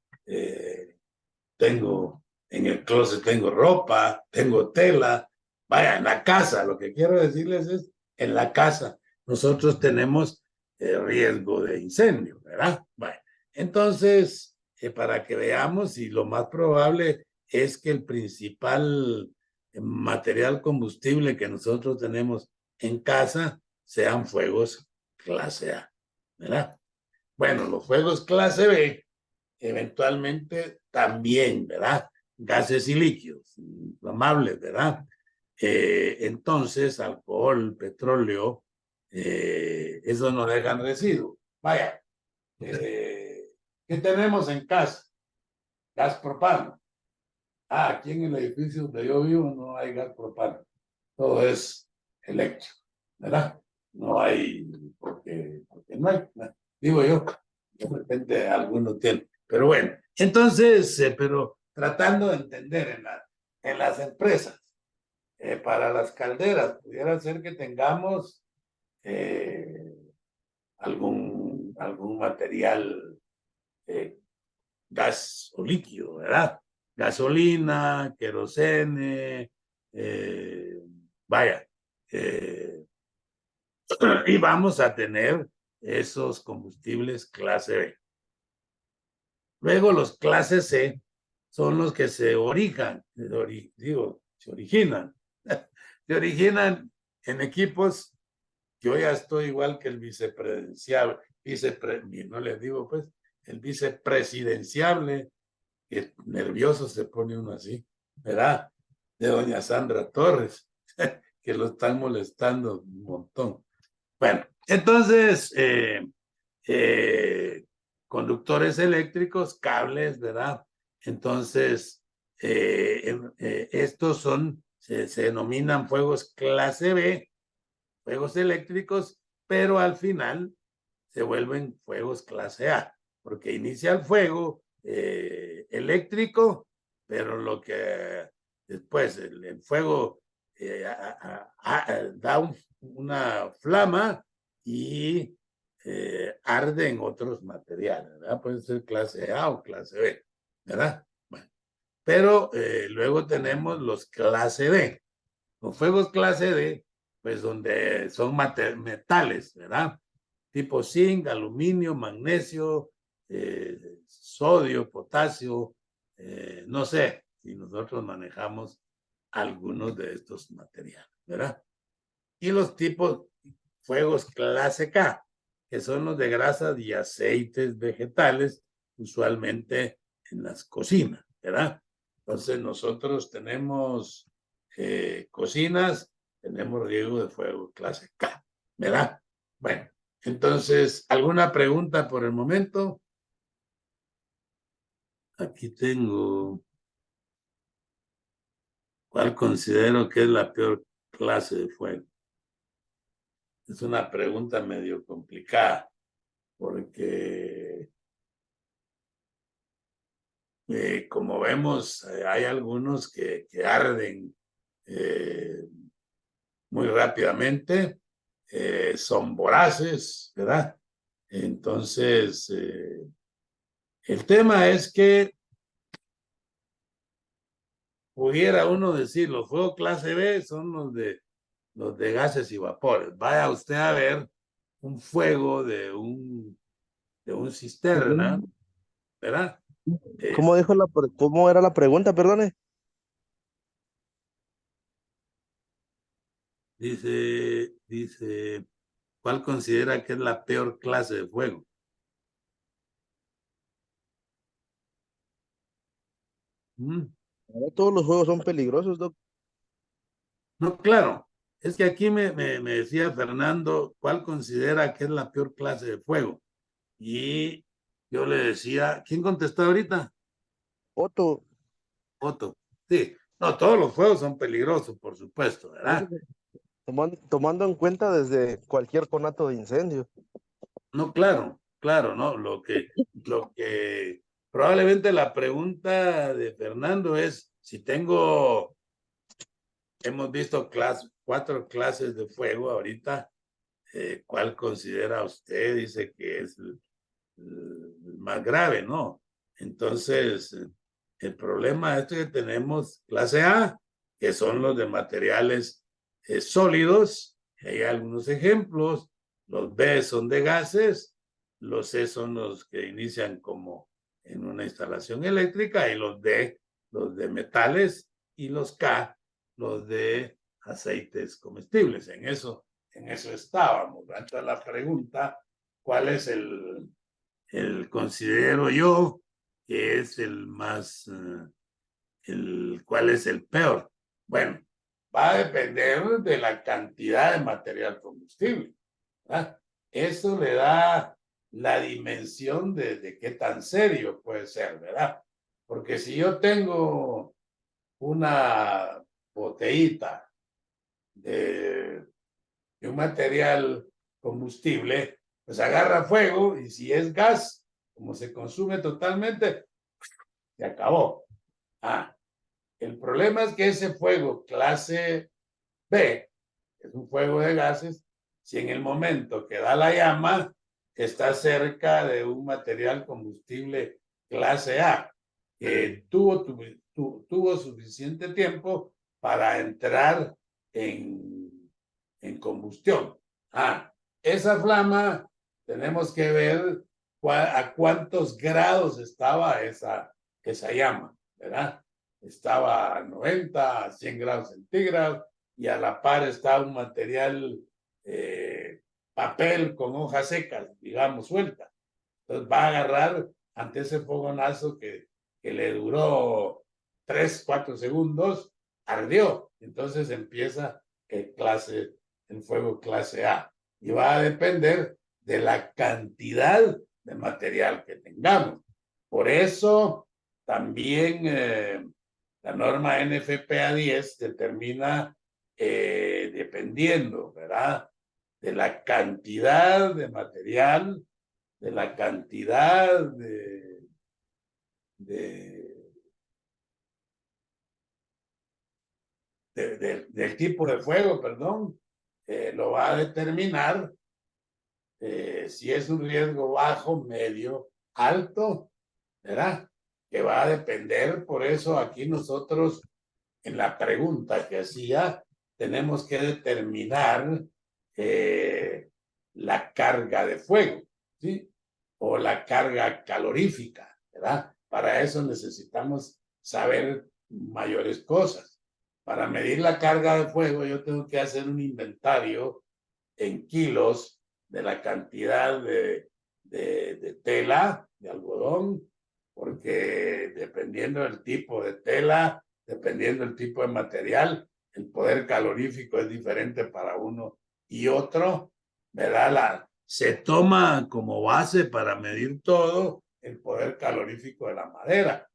tengo en el closet, tengo ropa, tengo tela, vaya, en la casa, lo que quiero decirles es, en la casa, nosotros tenemos riesgo de incendio, ¿verdad? Bueno, entonces, para que veamos, y lo más probable es que el principal material combustible que nosotros tenemos en casa sean fuegos clase A, ¿verdad? Bueno, los fuegos clase B eventualmente también, ¿verdad? Gases y líquidos inflamables, ¿verdad? Entonces, alcohol, petróleo, eso no dejan residuos. Vaya, ¿qué tenemos en casa? Gas propano. Aquí en el edificio donde yo vivo no hay gas propano. Todo es eléctrico, ¿verdad? No hay, porque no hay, digo yo, de repente alguno tiene. Pero bueno, entonces, pero tratando de entender en las empresas, para las calderas, pudiera ser que tengamos eh, algún material, eh, gas o líquido, ¿verdad? Gasolina, querosene, vaya, eh, y vamos a tener esos combustibles clase B. Luego los clase C son los que se originan, se originan en equipos yo ya estoy igual que el vicepresidenciable, no les digo pues, el vicepresidenciable, que nervioso se pone uno así, ¿verdad? De doña Sandra Torres, que lo están molestando un montón. Bueno, entonces, conductores eléctricos, cables, ¿verdad? Entonces, estos se denominan fuegos clase B, fuegos eléctricos, pero al final se vuelven fuegos clase A, porque inicia el fuego eléctrico, pero lo que después el fuego da una flama y arde en otros materiales, ¿verdad? Puede ser clase A o clase B, ¿verdad? Bueno, pero luego tenemos los clase D. Los fuegos clase D, pues donde son metales, ¿verdad? Tipo zinc, aluminio, magnesio, sodio, potasio, no sé si nosotros manejamos algunos de estos materiales, ¿verdad? Y los tipos fuegos clase K, que son los de grasas y aceites vegetales, usualmente en las cocinas, ¿verdad? Entonces nosotros tenemos cocinas, tenemos riesgo de fuego clase K, ¿verdad? Bueno, entonces, ¿alguna pregunta por el momento? Aquí tengo, ¿cuál considero que es la peor clase de fuego? Es una pregunta medio complicada, porque como vemos, hay algunos que arden muy rápidamente, son voraces, ¿verdad? Entonces, el tema es que pudiera uno decir, los fuegos clase B son los de gases y vapores. Vaya usted a ver un fuego de un cisterna, ¿verdad? ¿Cómo dijo cómo era la pregunta, perdone? Dice, ¿cuál considera que es la peor clase de fuego? ¿Mm? Ahora todos los juegos son peligrosos, Doc. No, claro. Es que aquí me decía Fernando, ¿cuál considera que es la peor clase de fuego? Y yo le decía, ¿quién contestó ahorita? Otto, Otto. Sí, no, todos los fuegos son peligrosos, por supuesto, ¿verdad? tomando en cuenta desde cualquier conato de incendio. No, claro, claro, ¿no? Lo que probablemente la pregunta de Fernando es si tengo, hemos visto 4 clases de fuego ahorita, ¿cuál considera usted? Dice que es el más grave, ¿no? Entonces, el problema es que tenemos clase A, que son los de materiales sólidos, hay algunos ejemplos, los B son de gases, los C son los que inician como en una instalación eléctrica, y los D, los de metales, y los K, los de aceites comestibles. En eso estábamos. Entonces la pregunta, ¿cuál es considero yo que es el más, cuál es el peor? Bueno, va a depender de la cantidad de material combustible, ¿verdad? Eso le da la dimensión de qué tan serio puede ser, ¿verdad? Porque si yo tengo una botellita de, de un material combustible, pues agarra fuego, y si es gas, como se consume totalmente, se acabó. Ah, el problema es que ese fuego clase B, que es un fuego de gases, si en el momento que da la llama está cerca de un material combustible clase A, que tuvo suficiente tiempo para entrar en combustión. Esa flama tenemos que ver a cuántos grados estaba esa llama, ¿verdad? Estaba a 90, a 100 grados centígrados, y a la par está un material papel con hojas secas, digamos, suelta. Entonces va a agarrar ante ese fogonazo que le duró 3, 4 segundos, ardió. Entonces empieza el fuego clase A. Y va a depender de la cantidad de material que tengamos. Por eso también la norma NFPA 10 determina, dependiendo, ¿verdad?, de la cantidad de material, de la cantidad del tipo de fuego, perdón, lo va a determinar si es un riesgo bajo, medio, alto, ¿verdad? Que va a depender, por eso aquí nosotros en la pregunta que hacía, tenemos que determinar la carga de fuego, ¿sí? O la carga calorífica, ¿verdad? Para eso necesitamos saber mayores cosas. Para medir la carga de fuego, yo tengo que hacer un inventario en kilos de la cantidad de tela, de algodón, porque dependiendo del tipo de tela, dependiendo del tipo de material, el poder calorífico es diferente para uno y otro, ¿verdad? Se toma como base para medir todo el poder calorífico de la madera,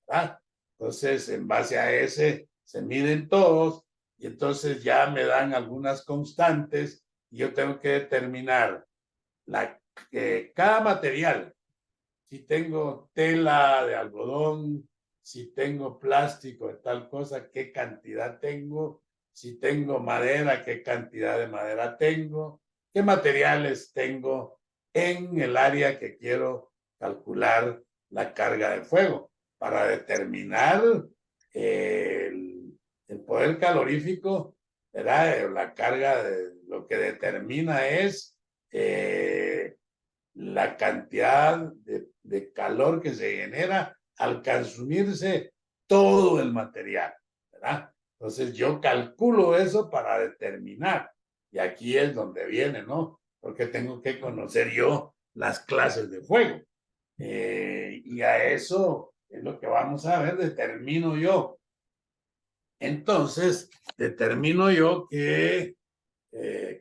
¿verdad? Entonces, en base a ese, se miden todos y entonces ya me dan algunas constantes y yo tengo que determinar cada material. Si tengo tela de algodón, si tengo plástico de tal cosa, qué cantidad tengo, si tengo madera, qué cantidad de madera tengo, qué materiales tengo en el área que quiero calcular la carga de fuego para determinar el poder calorífico, ¿verdad? La carga lo que determina es la cantidad de calor que se genera al consumirse todo el material, ¿verdad? Entonces yo calculo eso para determinar, y aquí es donde viene, ¿no? Porque tengo que conocer yo las clases de fuego. Y a eso es lo que vamos a ver, determino yo. Entonces, determino yo qué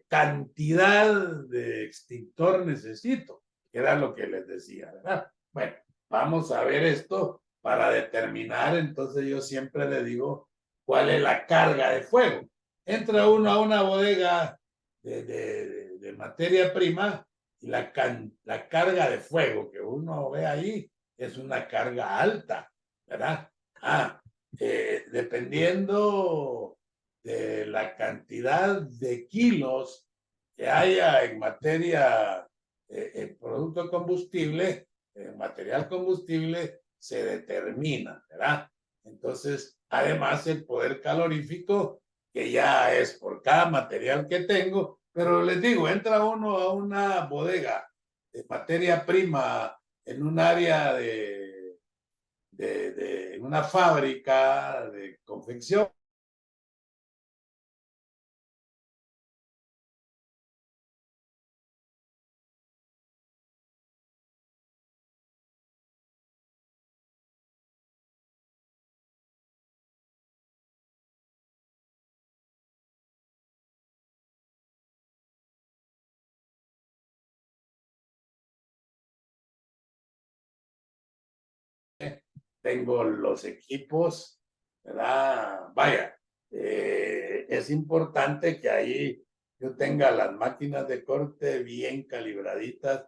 cantidad de extintor necesito, que era lo que les decía, ¿verdad? Bueno, vamos a ver esto para determinar, entonces yo siempre le digo cuál es la carga de fuego. Entra uno a una bodega de materia prima y la carga de fuego que uno ve ahí es una carga alta, ¿verdad? Dependiendo de la cantidad de kilos que haya en materia, en producto combustible, en material combustible, se determina, ¿verdad? Entonces, además, el poder calorífico, que ya es por cada material que tengo, pero les digo, entra uno a una bodega de materia prima en un área de una fábrica de confección. Tengo los equipos, ¿verdad? Vaya, es importante que ahí yo tenga las máquinas de corte bien calibraditas,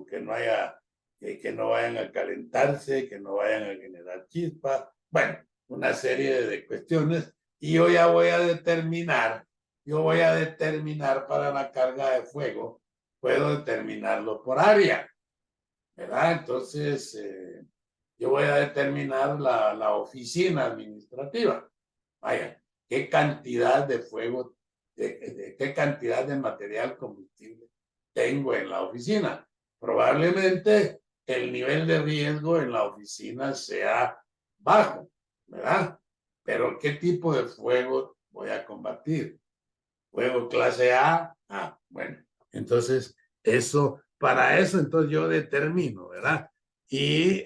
que no haya, que no vayan a calentarse, que no vayan a generar chispa, bueno, una serie de cuestiones, y yo voy a determinar para la carga de fuego, puedo determinarlo por área, ¿verdad? Entonces, yo voy a determinar la oficina administrativa. Vaya, qué cantidad de fuego, qué cantidad de material combustible tengo en la oficina. Probablemente el nivel de riesgo en la oficina sea bajo, ¿verdad? Pero ¿qué tipo de fuego voy a combatir? Fuego clase A. Ah, bueno. Entonces, para eso, entonces yo determino, ¿verdad? Y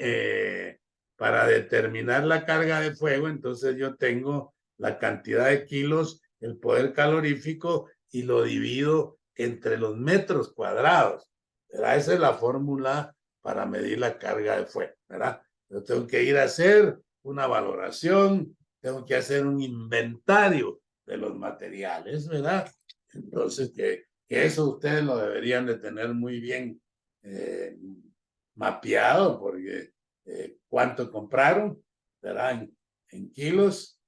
para determinar la carga de fuego, entonces yo tengo la cantidad de kilos, el poder calorífico y lo divido entre los metros cuadrados, ¿verdad? Esa es la fórmula para medir la carga de fuego, ¿verdad? Yo tengo que ir a hacer una valoración, tengo que hacer un inventario de los materiales, ¿verdad? Entonces, que eso ustedes lo deberían de tener muy bien mapeado, porque cuánto compraron, ¿verdad? En kilos,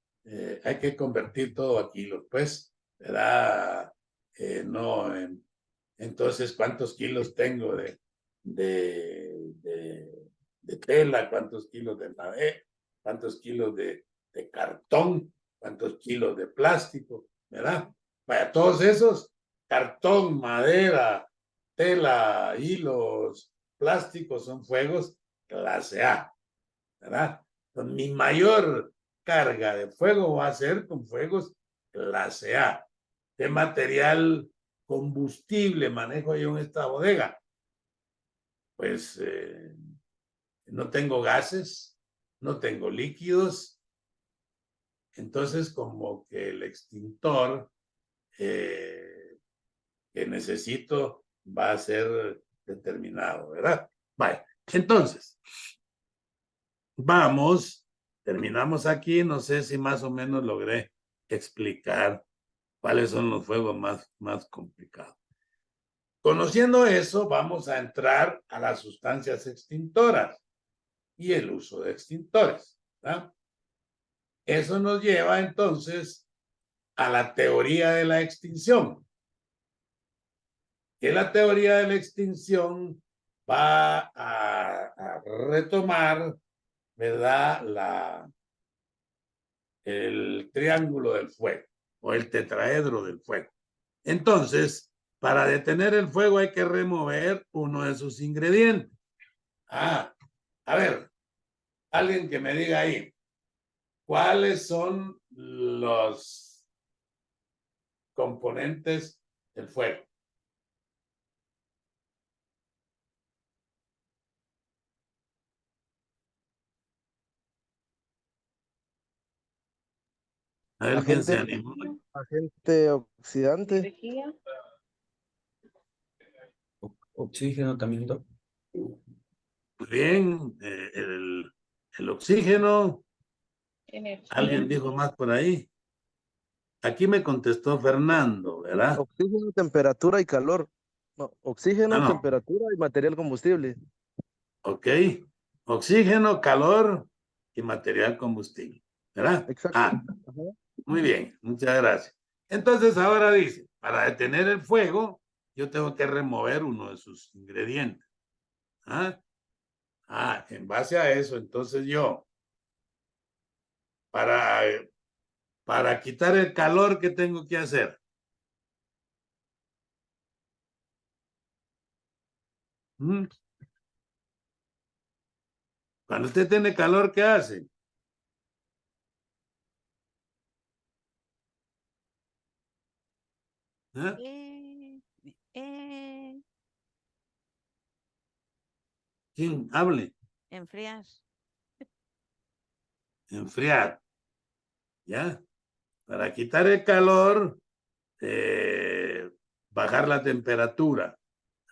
hay que convertir todo a kilos, pues, ¿verdad? No, entonces, ¿cuántos kilos tengo de tela? ¿Cuántos kilos de madera? ¿Cuántos kilos de cartón? ¿Cuántos kilos de plástico? ¿Verdad? Para todos esos, cartón, madera, tela, hilos, plásticos, son fuegos clase A, ¿verdad? Entonces, mi mayor carga de fuego va a ser con fuegos clase A. ¿Qué material combustible manejo yo en esta bodega? Pues no tengo gases, no tengo líquidos, entonces como que el extintor que necesito va a ser determinado, ¿verdad? Vale, entonces, vamos, terminamos aquí, no sé si más o menos logré explicar cuáles son los fuegos más complicados. Conociendo eso, vamos a entrar a las sustancias extintoras y el uso de extintores, ¿verdad? Eso nos lleva entonces a la teoría de la extinción. Que la teoría de la extinción va a retomar, ¿verdad? El triángulo del fuego o el tetraedro del fuego. Entonces, para detener el fuego hay que remover uno de sus ingredientes. Ah, a ver, alguien que me diga ahí, ¿cuáles son los componentes del fuego? A ver quién se Agente, animó. agente oxidante. Energía. Oxígeno también, Doc. Bien, el oxígeno. Energía. Alguien dijo más por ahí. Aquí me contestó Fernando, ¿verdad? Oxígeno, temperatura y calor. No, oxígeno, No. temperatura y material combustible. Ok. Oxígeno, calor y material combustible, ¿verdad? Exacto. Ah, muy bien, muchas gracias. Entonces ahora dice, para detener el fuego, yo tengo que remover uno de sus ingredientes. En base a eso, entonces yo, para, para quitar el calor, ¿qué tengo que hacer? ¿Mm? Cuando usted tiene calor, ¿qué hace? ¿Quién hable? Enfriar. Enfriar. ¿Ya? Para quitar el calor, bajar la temperatura.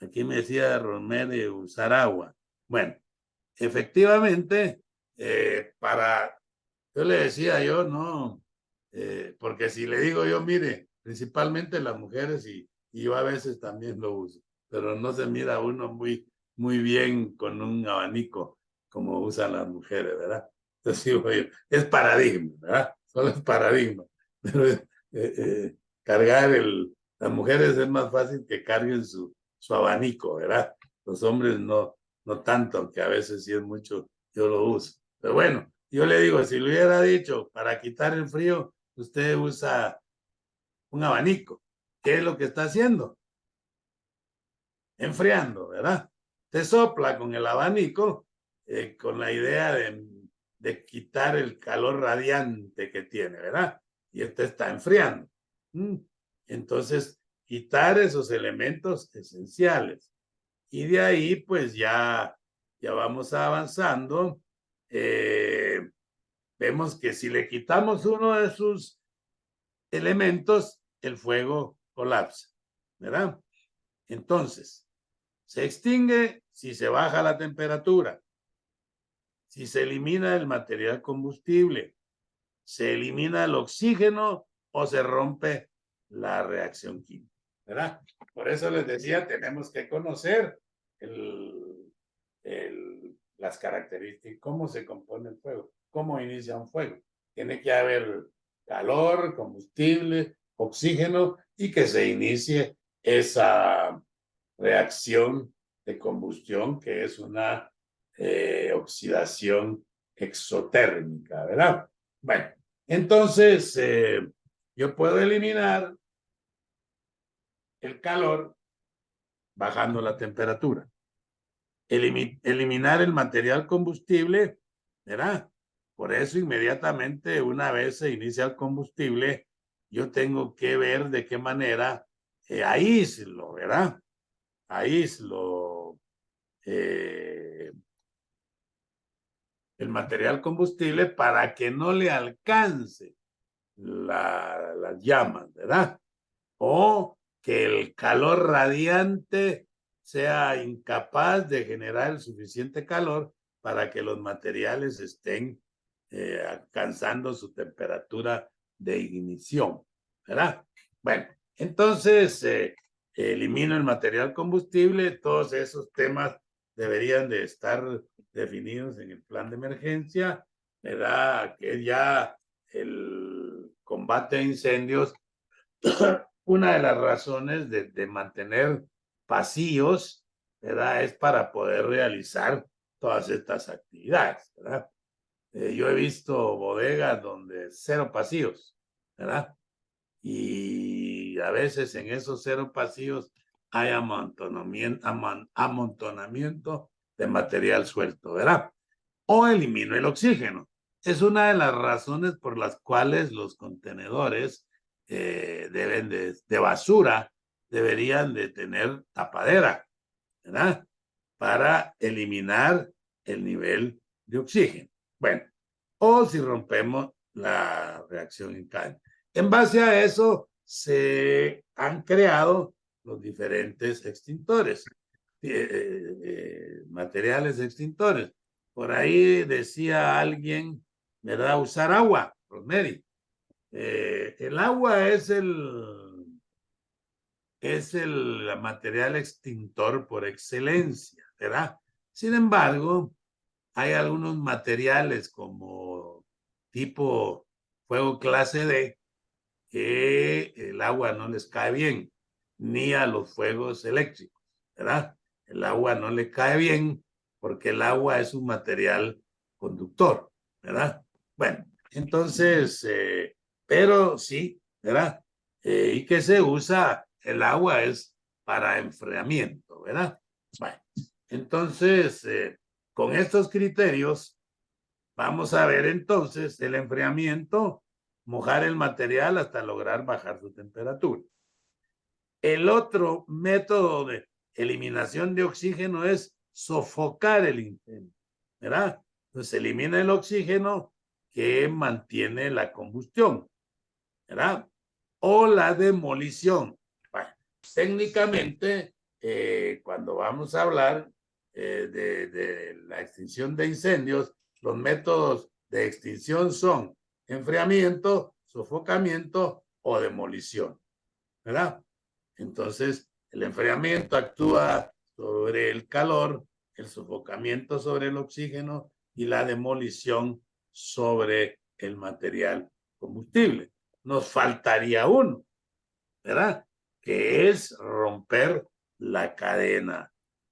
Aquí me decía Romedio usar agua. Bueno, efectivamente, yo le decía yo, no, porque si le digo yo, mire, principalmente las mujeres y yo a veces también lo uso, pero no se mira uno muy bien con un abanico como usan las mujeres, ¿verdad? Entonces digo yo, es paradigma, ¿verdad? Solo es paradigma. Pero cargar las mujeres es más fácil que carguen su abanico, ¿verdad? Los hombres no tanto, aunque a veces sí es mucho, yo lo uso. Pero bueno, yo le digo, si le hubiera dicho, para quitar el frío, usted usa un abanico. ¿Qué es lo que está haciendo? Enfriando, ¿verdad? Te sopla con el abanico con la idea de quitar el calor radiante que tiene, ¿verdad? Y este está enfriando. Entonces, quitar esos elementos esenciales. Y de ahí, pues ya vamos avanzando. Vemos que si le quitamos uno de sus elementos, el fuego colapsa, ¿verdad? Entonces, se extingue si se baja la temperatura, si se elimina el material combustible, se elimina el oxígeno o se rompe la reacción química, ¿verdad? Por eso les decía, tenemos que conocer las características, cómo se compone el fuego, cómo inicia un fuego. Tiene que haber calor, combustible, oxígeno y que se inicie esa reacción de combustión que es una oxidación exotérmica, ¿verdad? Bueno, entonces yo puedo eliminar el calor bajando la temperatura. Eliminar el material combustible, ¿verdad? Por eso inmediatamente una vez se inicia el combustible, yo tengo que ver de qué manera aíslo, ¿verdad? Aíslo el material combustible para que no le alcance las llamas, ¿verdad? O que el calor radiante sea incapaz de generar el suficiente calor para que los materiales estén alcanzando su temperatura de ignición, ¿verdad? Bueno, entonces elimino el material combustible, todos esos temas deberían de estar definidos en el plan de emergencia, ¿verdad? Que ya el combate a incendios una de las razones de mantener pasillos, ¿verdad? Es para poder realizar todas estas actividades, ¿verdad? Yo he visto bodegas donde cero pasillos, ¿verdad? Y a veces en esos cero pasillos hay amontonamiento de material suelto, ¿verdad? O elimino el oxígeno. Es una de las razones por las cuales los contenedores deben de basura deberían de tener tapadera, ¿verdad? Para eliminar el nivel de oxígeno. Bueno, o si rompemos la reacción en cadena. En base a eso se han creado los diferentes extintores, materiales extintores. Por ahí decía alguien, ¿verdad? Usar agua, Rosemary. El agua es el material extintor por excelencia, ¿verdad? Sin embargo, hay algunos materiales como tipo fuego clase D que el agua no les cae bien, ni a los fuegos eléctricos, ¿verdad? El agua no le cae bien porque el agua es un material conductor, ¿verdad? Bueno, entonces, pero sí, ¿verdad? Y que se usa, el agua es para enfriamiento, ¿verdad? Bueno, entonces, con estos criterios, vamos a ver entonces el enfriamiento, mojar el material hasta lograr bajar su temperatura. El otro método de eliminación de oxígeno es sofocar el incendio, ¿verdad? Entonces elimina el oxígeno que mantiene la combustión, ¿verdad? O la demolición. Bueno, técnicamente, cuando vamos a hablar de la extinción de incendios, los métodos de extinción son enfriamiento, sofocamiento o demolición, ¿verdad? Entonces, el enfriamiento actúa sobre el calor, el sofocamiento sobre el oxígeno y la demolición sobre el material combustible. Nos faltaría uno, ¿verdad? Que es romper la cadena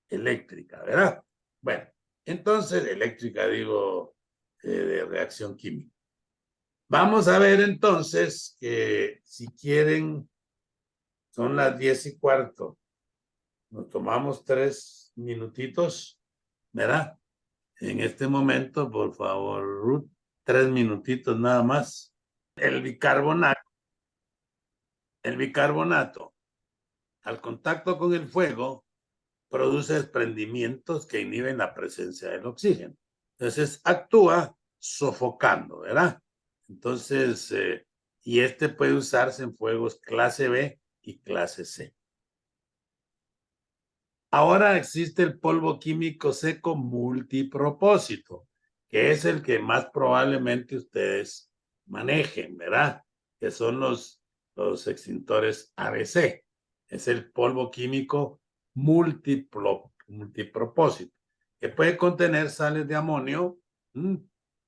eléctrica, ¿verdad? Bueno, entonces, eléctrica digo, de reacción química. Vamos a ver entonces que si quieren, son las 10:15. Nos tomamos 3 minutitos, ¿verdad? En este momento, por favor, Ruth, 3 minutitos nada más. El bicarbonato el bicarbonato, al contacto con el fuego, produce desprendimientos que inhiben la presencia del oxígeno. Entonces, actúa sofocando, ¿verdad? Entonces, y este puede usarse en fuegos clase B y clase C. Ahora existe el polvo químico seco multipropósito, que es el que más probablemente ustedes manejen, ¿verdad? Que son los extintores ABC. Es el polvo químico multipropósito, que puede contener sales de amonio,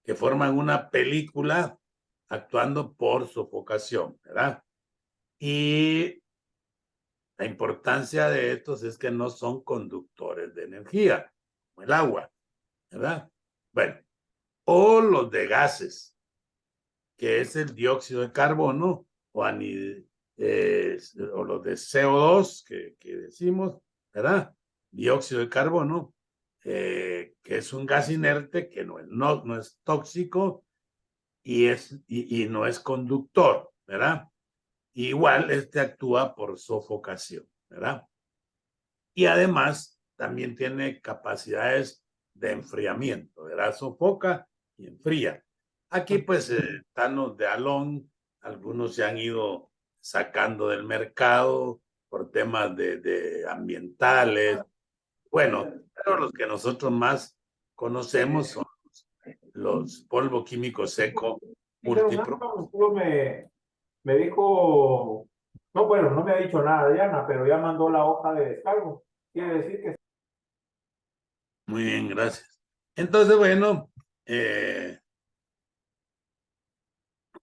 que forman una película actuando por sofocación, ¿verdad? Y la importancia de estos es que no son conductores de energía, como el agua, ¿verdad? Bueno, o los de gases, que es el dióxido de carbono o, o los de CO2 que decimos, ¿verdad? Dióxido de carbono, que es un gas inerte que no es tóxico y no es conductor, ¿verdad? Igual este actúa por sofocación, ¿verdad? Y además también tiene capacidades de enfriamiento, ¿verdad? Sofoca y enfría. Aquí pues están los de Alon, algunos se han ido sacando del mercado por temas de ambientales. Bueno, pero los que nosotros más conocemos son los polvo químico seco múltiplo. Solo me dijo, no, bueno, no me ha dicho nada Diana, pero ya mandó la hoja de descargo. Quiere decir que Muy bien, gracias. Entonces, bueno,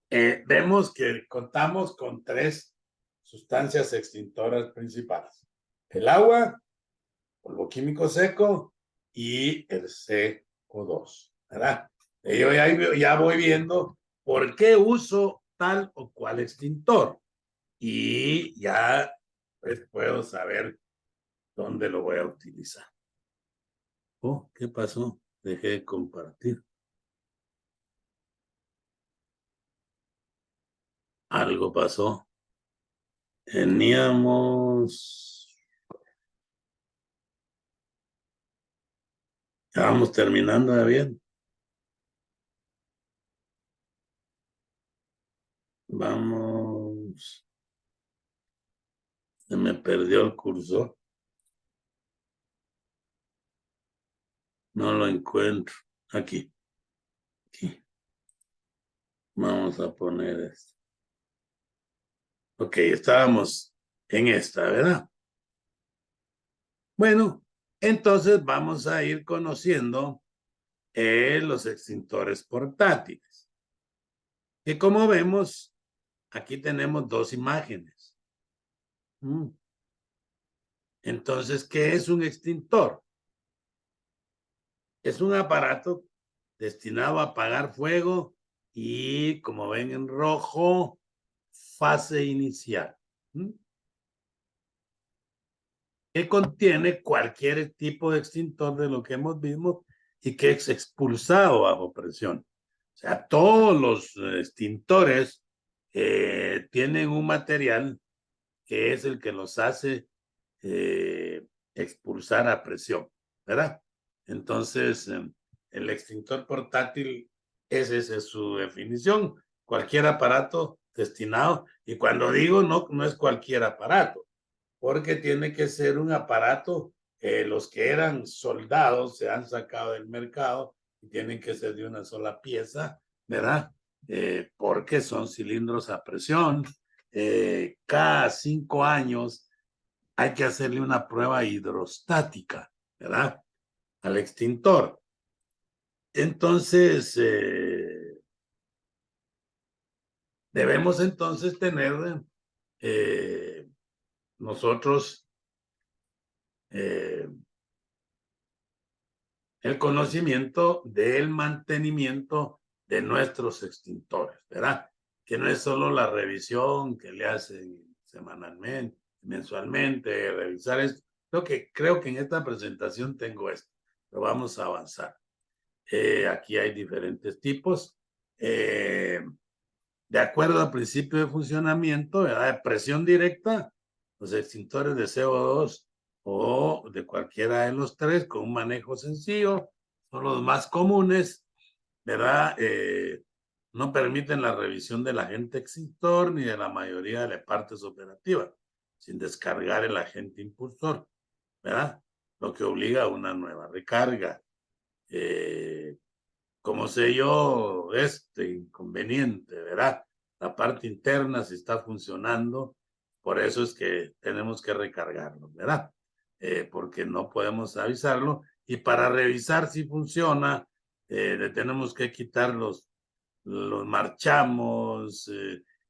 vemos que contamos con 3 sustancias extintoras principales: el agua, polvo químico seco y el CO2, ¿verdad? Yo ya voy viendo por qué uso tal o cual extintor y ya pues, puedo saber dónde lo voy a utilizar. Oh, ¿qué pasó? Dejé de compartir. Algo pasó. Teníamos... Ya vamos terminando de bien. Vamos. Se me perdió el cursor. No lo encuentro. Aquí. Aquí. Vamos a poner esto. Ok, estábamos en esta, ¿verdad? Bueno, entonces vamos a ir conociendo los extintores portátiles. Que como vemos, aquí tenemos 2 imágenes. Entonces, ¿qué es un extintor? Es un aparato destinado a apagar fuego y, como ven en rojo, fase inicial. Que contiene cualquier tipo de extintor de lo que hemos visto y que es expulsado bajo presión. O sea, todos los extintores tienen un material que es el que los hace expulsar a presión, ¿verdad? Entonces, el extintor portátil, esa es su definición. Cualquier aparato destinado, y cuando digo no es cualquier aparato, porque tiene que ser un aparato, los que eran soldados se han sacado del mercado y tienen que ser de una sola pieza, ¿verdad? Porque son cilindros a presión. Cada 5 años hay que hacerle una prueba hidrostática, ¿verdad? Al extintor. Entonces, debemos entonces tener nosotros el conocimiento del mantenimiento de nuestros extintores, ¿verdad? Que no es solo la revisión que le hacen semanalmente, mensualmente, revisar esto. Creo que en esta presentación tengo esto, pero vamos a avanzar. Aquí hay diferentes tipos. de acuerdo al principio de funcionamiento, ¿verdad? De presión directa, los extintores de CO2 o de cualquiera de los tres con un manejo sencillo son los más comunes, ¿verdad? No permiten la revisión del agente extintor ni de la mayoría de las partes operativas, sin descargar el agente impulsor, ¿verdad? Lo que obliga a una nueva recarga. ¿Cómo sé yo este inconveniente, verdad? La parte interna si está funcionando, por eso es que tenemos que recargarlo, ¿verdad? Porque no podemos avisarlo y para revisar si funciona, le tenemos que quitar los marchamos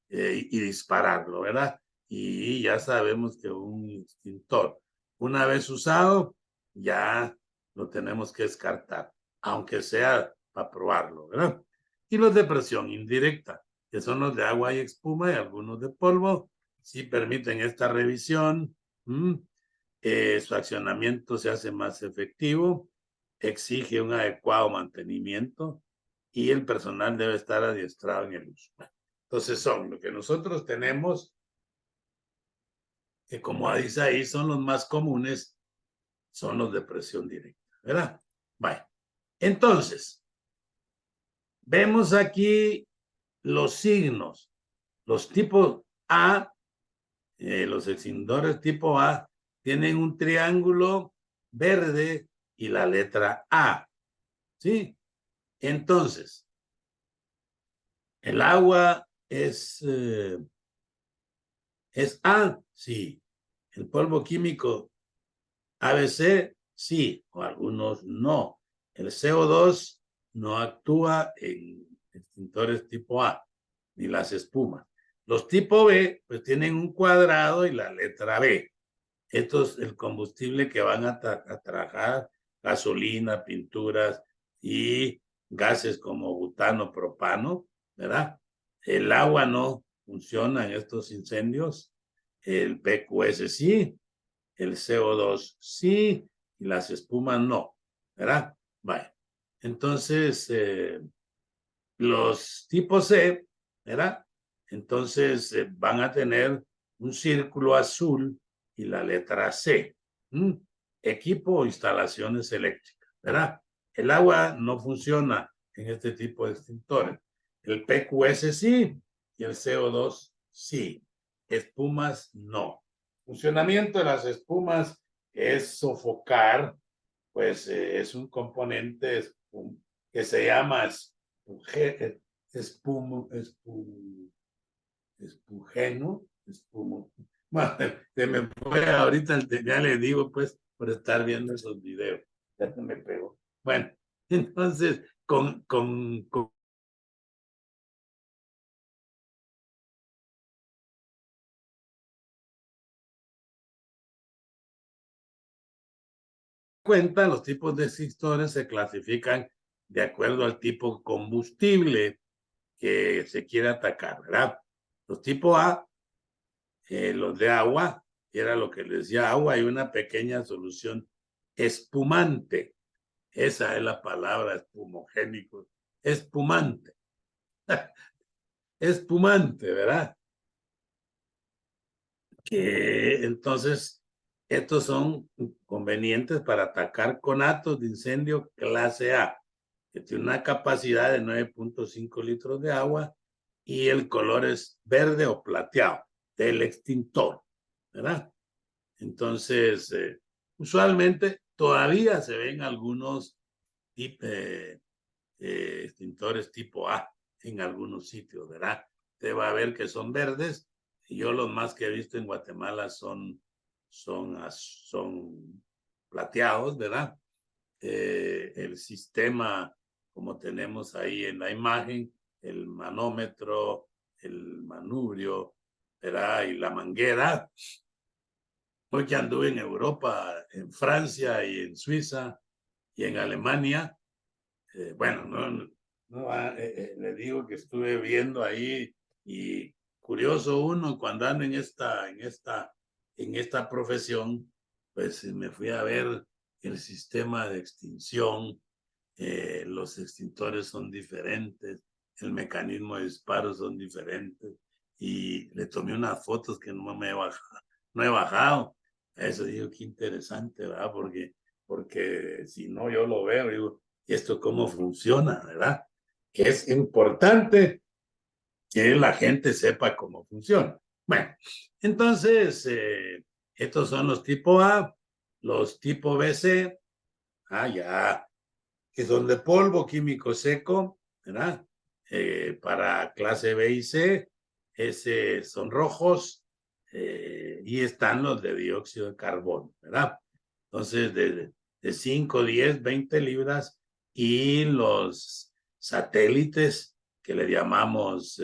y dispararlo, ¿verdad? Y ya sabemos que un extintor, una vez usado, ya lo tenemos que descartar, aunque sea para probarlo, ¿verdad? Y los de presión indirecta, que son los de agua y espuma y algunos de polvo, sí permiten esta revisión. Su accionamiento se hace más efectivo, exige un adecuado mantenimiento y el personal debe estar adiestrado en el uso. Entonces son lo que nosotros tenemos, que como dice ahí, son los más comunes, son los de presión directa, ¿verdad? Vale. Entonces, vemos aquí los signos, los tipos A, los extintores tipo A tienen un triángulo verde y la letra A, ¿sí? Entonces, el agua es A, sí. El polvo químico ABC, sí, o algunos no. El CO2 no actúa en extintores tipo A, ni las espumas. Los tipo B, pues tienen un cuadrado y la letra B. Esto es el combustible que van a trabajar, gasolina, pinturas y gases como butano, propano, ¿verdad? El agua no funciona en estos incendios, el PQS sí, el CO2 sí, y las espumas no, ¿verdad? Vale. Entonces, los tipos C, ¿verdad? Entonces van a tener un círculo azul y la letra C. Equipo o instalaciones eléctricas, ¿verdad? El agua no funciona en este tipo de extintores. El PQS sí y el CO2 sí. Espumas no. Funcionamiento de las espumas es sofocar, pues es un componente que se llama espugeno, bueno, se me fue ahorita, ya le digo pues por estar viendo esos videos, ya se me pegó. Bueno, entonces con cuenta, los tipos de extintores se clasifican de acuerdo al tipo de combustible que se quiere atacar, ¿verdad? Los tipo A, los de agua, que era lo que les decía agua y una pequeña solución espumante. Esa es la palabra, espumogénico, espumante. Espumante, ¿verdad? Que entonces estos son convenientes para atacar conatos de incendio clase A, que tiene una capacidad de 9.5 litros de agua y el color es verde o plateado del extintor, ¿verdad? Entonces, usualmente todavía se ven algunos extintores tipo A en algunos sitios, ¿verdad? Te va a ver que son verdes y yo los más que he visto en Guatemala son plateados, ¿verdad? El sistema, como tenemos ahí en la imagen, el manómetro, el manubrio, ¿verdad? Y la manguera. Hoy que anduve en Europa, en Francia y en Suiza y en Alemania, bueno, le digo que estuve viendo ahí y curioso uno cuando ando en esta profesión, pues me fui a ver el sistema de extinción, los extintores son diferentes, el mecanismo de disparo son diferentes. Y le tomé unas fotos que no he bajado. Eso digo, qué interesante, ¿verdad? Porque si no, yo lo veo, digo, ¿y esto cómo funciona, verdad? Que es importante que la gente sepa cómo funciona. Bueno, entonces, estos son los tipo A, los tipo BC, ya, que son de polvo químico seco, ¿verdad? Para clase B y C, ese son rojos, y están los de dióxido de carbono, ¿verdad? Entonces, de 5, 10, 20 libras, y los satélites que le llamamos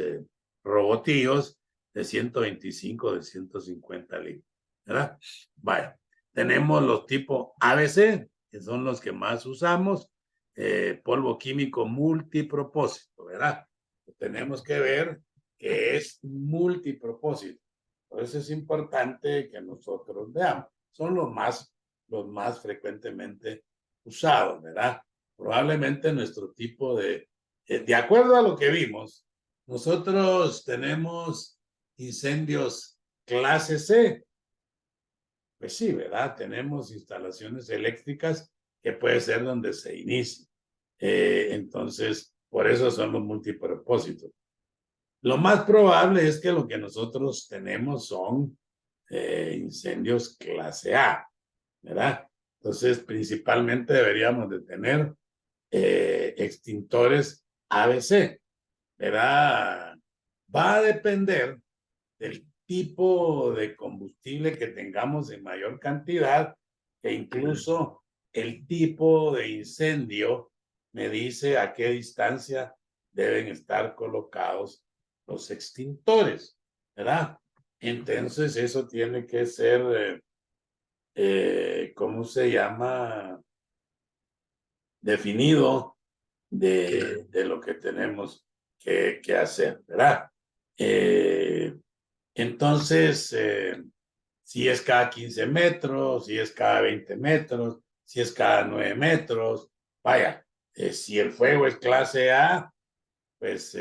robotillos de 125, de 150 libras, ¿verdad? Vaya, tenemos los tipos ABC, que son los que más usamos, polvo químico multipropósito, ¿verdad? Tenemos que ver que es multipropósito. Por eso es importante que nosotros veamos. Son los más frecuentemente usados, ¿verdad? Probablemente nuestro tipo de acuerdo a lo que vimos, nosotros tenemos incendios clase C. Pues sí, ¿verdad? Tenemos instalaciones eléctricas que puede ser donde se inicie. Entonces, por eso son los multipropósitos. Lo más probable es que lo que nosotros tenemos son incendios clase A, ¿verdad? Entonces, principalmente deberíamos de tener extintores ABC, ¿verdad? Va a depender del tipo de combustible que tengamos en mayor cantidad, e incluso el tipo de incendio me dice a qué distancia deben estar colocados los extintores, ¿verdad? Entonces eso tiene que ser, ¿cómo se llama? Definido de lo que tenemos que hacer, ¿verdad? Entonces, si es cada 15 metros, si es cada 20 metros, si es cada 9 metros, vaya, si el fuego es clase A, pues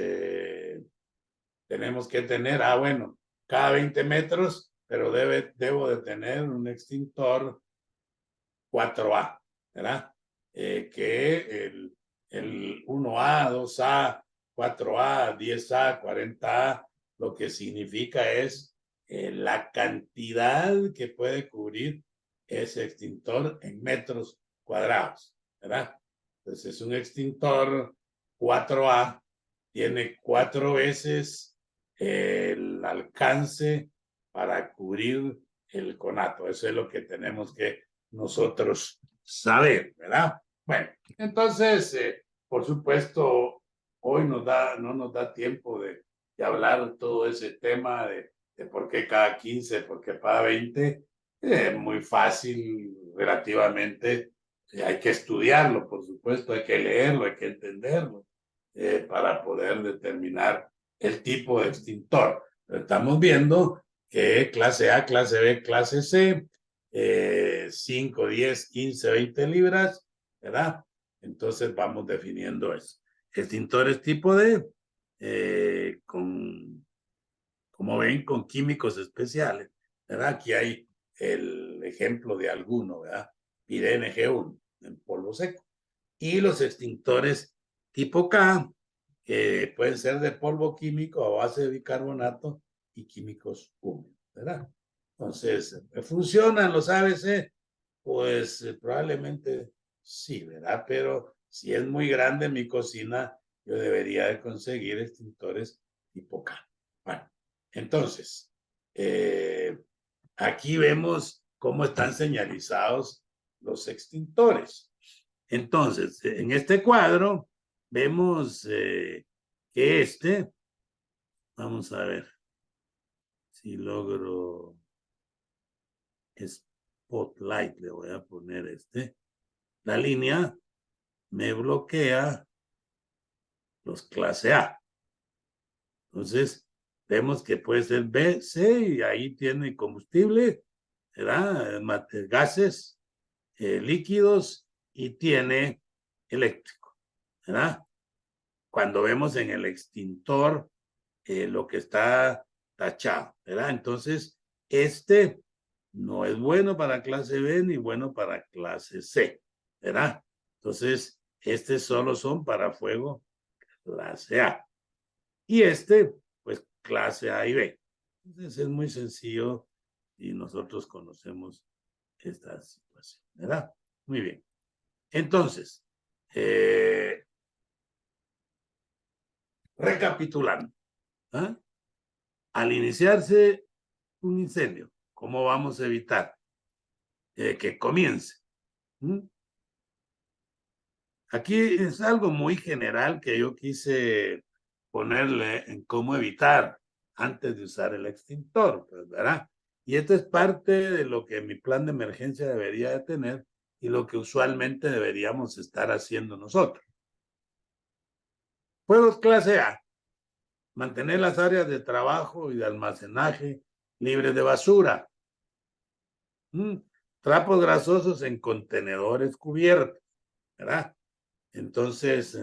tenemos que tener, bueno, cada 20 metros, pero debo de tener un extintor 4A, ¿verdad? Que el 1A, 2A, 4A, 10A, 40A, lo que significa es la cantidad que puede cubrir ese extintor en metros cuadrados, ¿verdad? Entonces, un extintor 4A tiene 4 veces el alcance para cubrir el conato. Eso es lo que tenemos que nosotros saber, ¿verdad? Bueno, entonces, por supuesto, hoy no nos da tiempo de hablar todo ese tema de por qué cada 15, por qué cada 20. Muy fácil, relativamente. Hay que estudiarlo, por supuesto, hay que leerlo, hay que entenderlo, para poder determinar el tipo de extintor. Pero estamos viendo que clase A, clase B, clase C, 5, 10, 15, 20 libras, ¿verdad? Entonces vamos definiendo eso. Extintores tipo D, como ven, con químicos especiales, ¿verdad? Aquí hay el ejemplo de alguno, ¿verdad? Pirene G1 en polvo seco. Y los extintores tipo K, que pueden ser de polvo químico a base de bicarbonato y químicos húmedos, ¿verdad? Entonces, ¿funcionan los ABC? Pues probablemente sí, ¿verdad? Pero si es muy grande mi cocina, yo debería de conseguir extintores tipo K. Bueno, entonces, aquí vemos cómo están señalizados los extintores. Entonces, en este cuadro vemos que vamos a ver si logro spotlight, le voy a poner la línea me bloquea los clase A. Entonces, vemos que puede ser B, C, y ahí tiene combustible, ¿verdad? Gases, líquidos, y tiene eléctrico, ¿verdad? cuando vemos en el extintor lo que está tachado, ¿verdad? Entonces, este no es bueno para clase B ni bueno para clase C, ¿verdad? Entonces, solo son para fuego clase A. Y pues clase A y B. Entonces, es muy sencillo y nosotros conocemos esta situación, ¿verdad? Muy bien. Entonces, recapitulando, ¿ah? Al iniciarse un incendio, ¿cómo vamos a evitar que comience? ¿Mm? Aquí es algo muy general que yo quise ponerle en cómo evitar antes de usar el extintor, pues, ¿verdad? Y esto es parte de lo que mi plan de emergencia debería de tener y lo que usualmente deberíamos estar haciendo nosotros. Fuegos clase A. Mantener las áreas de trabajo y de almacenaje libres de basura. Trapos grasosos en contenedores cubiertos, ¿verdad? Entonces,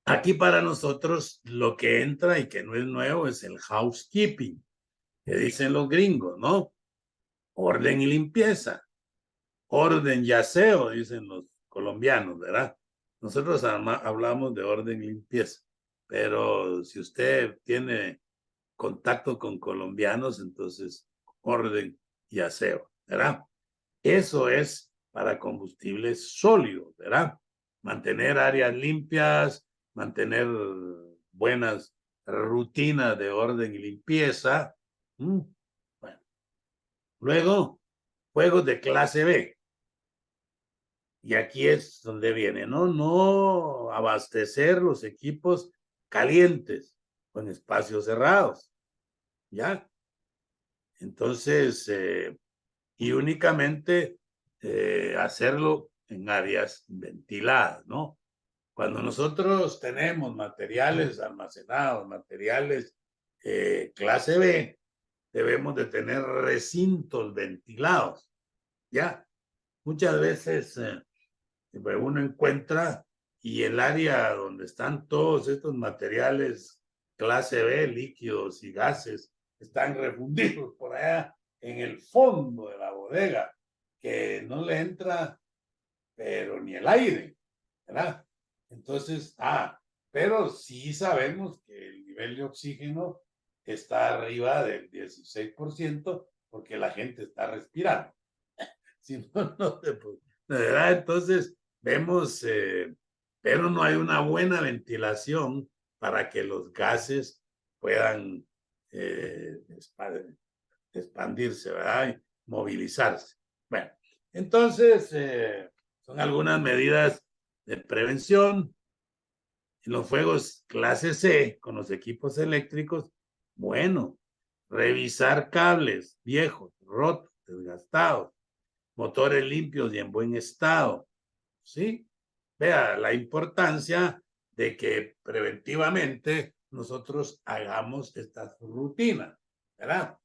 aquí para nosotros lo que entra y que no es nuevo es el housekeeping, que dicen los gringos, ¿no? Orden y limpieza. Orden y aseo, dicen los colombianos, ¿verdad? Nosotros hablamos de orden y limpieza, pero si usted tiene contacto con colombianos, entonces orden y aseo, ¿verdad? Eso es para combustibles sólidos, ¿verdad? Mantener áreas limpias, mantener buenas rutinas de orden y limpieza. Bueno. Luego, juegos de clase B. Y aquí es donde viene, ¿no? No abastecer los equipos calientes con espacios cerrados, ¿ya? Entonces, y únicamente hacerlo en áreas ventiladas, ¿no? Cuando nosotros tenemos materiales almacenados, materiales clase B, debemos de tener recintos ventilados, ¿ya? Muchas veces uno encuentra y el área donde están todos estos materiales clase B, líquidos y gases, están refundidos por allá en el fondo de la bodega, que no le entra, pero ni el aire, ¿verdad? Entonces, pero sí sabemos que el nivel de oxígeno está arriba del 16% porque la gente está respirando. Si no, no se puede, ¿verdad? Entonces, vemos, pero no hay una buena ventilación para que los gases puedan expandirse, ¿verdad? Y movilizarse. Bueno, entonces, son algunas medidas de prevención. En los fuegos clase C, con los equipos eléctricos, bueno, revisar cables viejos, rotos, desgastados, motores limpios y en buen estado, ¿sí? Vea la importancia de que preventivamente nosotros hagamos estas rutinas, ¿verdad?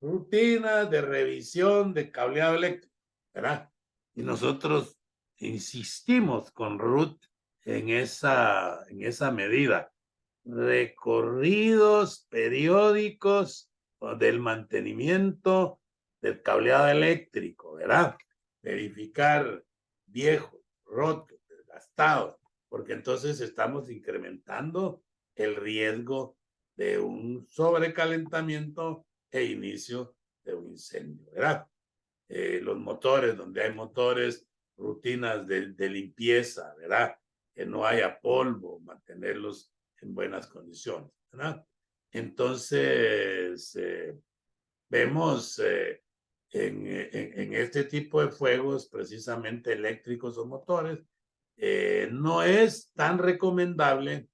Rutinas de revisión de cableado eléctrico, ¿verdad? Y nosotros insistimos con Ruth en esa medida. Recorridos periódicos del mantenimiento del cableado eléctrico, ¿verdad? Verificar viejos, rotos, desgastados, porque entonces estamos incrementando el riesgo de un sobrecalentamiento e inicio de un incendio, ¿verdad? Los motores, donde hay motores, rutinas de limpieza, ¿verdad? Que no haya polvo, mantenerlos en buenas condiciones, ¿verdad? Entonces, vemos en este tipo de fuegos, precisamente eléctricos o motores, no es tan recomendable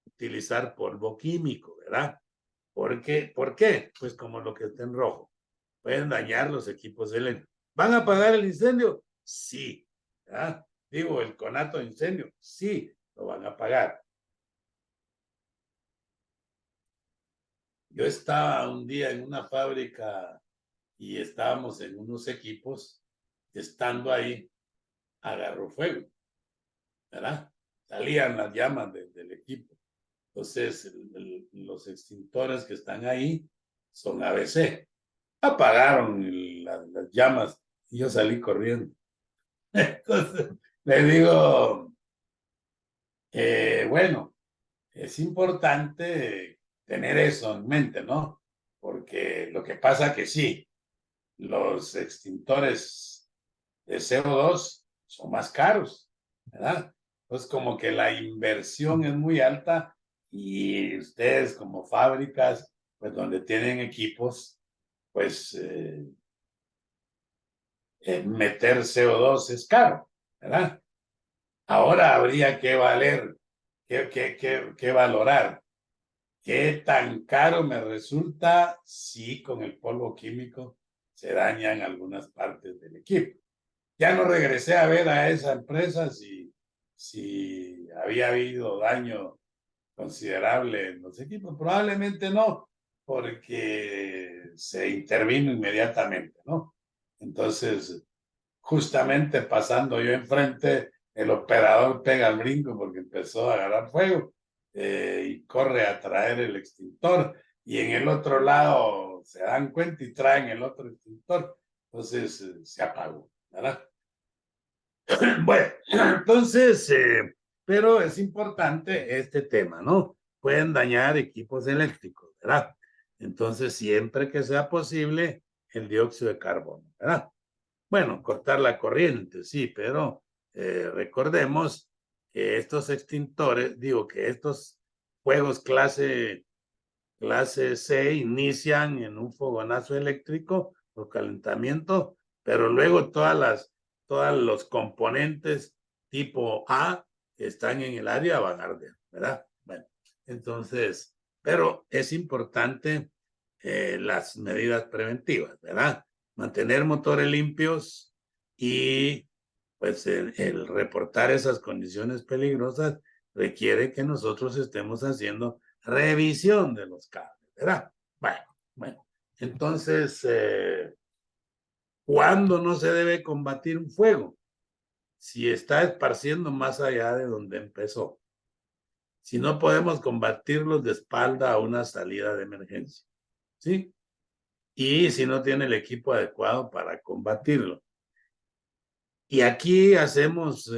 utilizar polvo químico, ¿verdad? ¿Por qué? Pues como lo que está en rojo. Pueden dañar los equipos eléctricos. ¿Van a apagar el incendio? Sí. ¿Verdad? Digo, el conato de incendio. Sí, lo van a apagar. Yo estaba un día en una fábrica y estábamos en unos equipos. Estando ahí, agarró fuego. ¿verdad? Salían las llamas del equipo. Entonces, los extintores que están ahí son ABC. Apagaron las llamas y yo salí corriendo. Entonces, le digo, bueno, es importante tener eso en mente, ¿no? Porque lo que pasa que sí, los extintores de CO2 son más caros, ¿verdad? Entonces, como que la inversión es muy alta y ustedes como fábricas, pues donde tienen equipos, pues meter CO2 es caro, ¿verdad? Ahora habría que que valorar qué tan caro me resulta si con el polvo químico se dañan algunas partes del equipo. Ya no regresé a ver a esa empresa si había habido daño considerable en los equipos. Probablemente no, porque se intervino inmediatamente, ¿no? Entonces, justamente pasando yo enfrente, el operador pega el brinco porque empezó a agarrar fuego y corre a traer el extintor. Y en el otro lado se dan cuenta y traen el otro extintor. Entonces se apagó, ¿verdad? Bueno, entonces, pero es importante este tema, ¿no? Pueden dañar equipos eléctricos, ¿verdad? Entonces, siempre que sea posible, el dióxido de carbono, ¿verdad? Bueno, cortar la corriente, sí, pero recordemos que estos extintores, digo que estos fuegos clase C inician en un fogonazo eléctrico por calentamiento, pero luego todos los componentes tipo A que están en el área van a arder, ¿verdad? Bueno, entonces, pero es importante las medidas preventivas, ¿verdad? Mantener motores limpios y pues el reportar esas condiciones peligrosas requiere que nosotros estemos haciendo revisión de los cables, ¿verdad? Bueno, entonces, ¿cuándo no se debe combatir un fuego? Si está esparciendo más allá de donde empezó. Si no podemos combatirlos de espalda a una salida de emergencia, ¿sí? Y si no tiene el equipo adecuado para combatirlo. Y aquí hacemos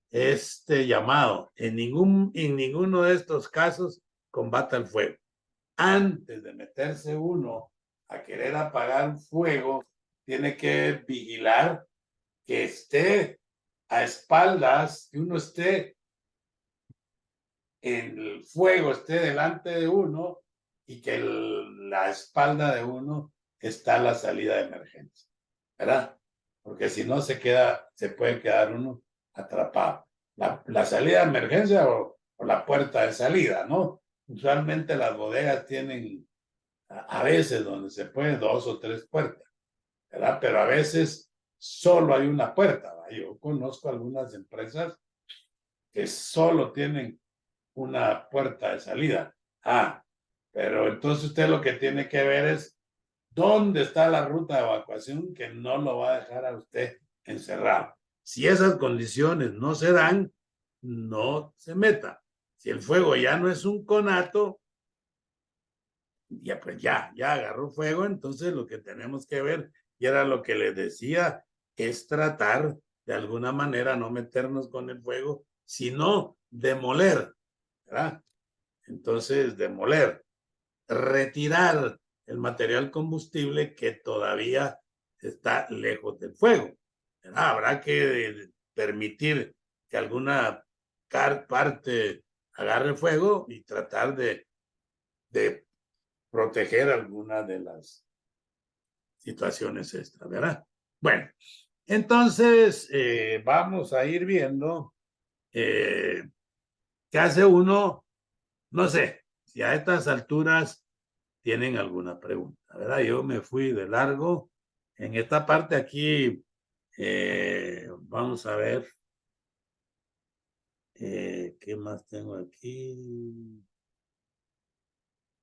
este llamado. En ninguno de estos casos combata el fuego. Antes de meterse uno a querer apagar un fuego, tiene que vigilar que esté a espaldas, que uno esté en el fuego, esté delante de uno y que la espalda de uno está la salida de emergencia, ¿verdad? Porque si no se puede quedar uno atrapado. La salida de emergencia o la puerta de salida, ¿no? Usualmente las bodegas tienen a veces donde se puede 2 o 3 puertas, ¿verdad? Pero a veces solo hay una puerta, ¿verdad? Yo conozco algunas empresas que solo tienen una puerta de salida. Pero entonces usted lo que tiene que ver es dónde está la ruta de evacuación que no lo va a dejar a usted encerrado. Si esas condiciones no se dan, no se meta. Si el fuego ya no es un conato, ya pues ya agarró fuego, entonces lo que tenemos que ver, y era lo que les decía, es tratar de alguna manera no meternos con el fuego, sino demoler, ¿verdad? Entonces, demoler, retirar el material combustible que todavía está lejos del fuego, ¿verdad? Habrá que permitir que alguna parte agarre fuego y tratar de proteger alguna de las situaciones extra, ¿verdad? Bueno, entonces vamos a ir viendo qué hace uno, no sé, si a estas alturas tienen alguna pregunta, ¿verdad? Yo me fui de largo. En esta parte aquí, vamos a ver, ¿qué más tengo aquí?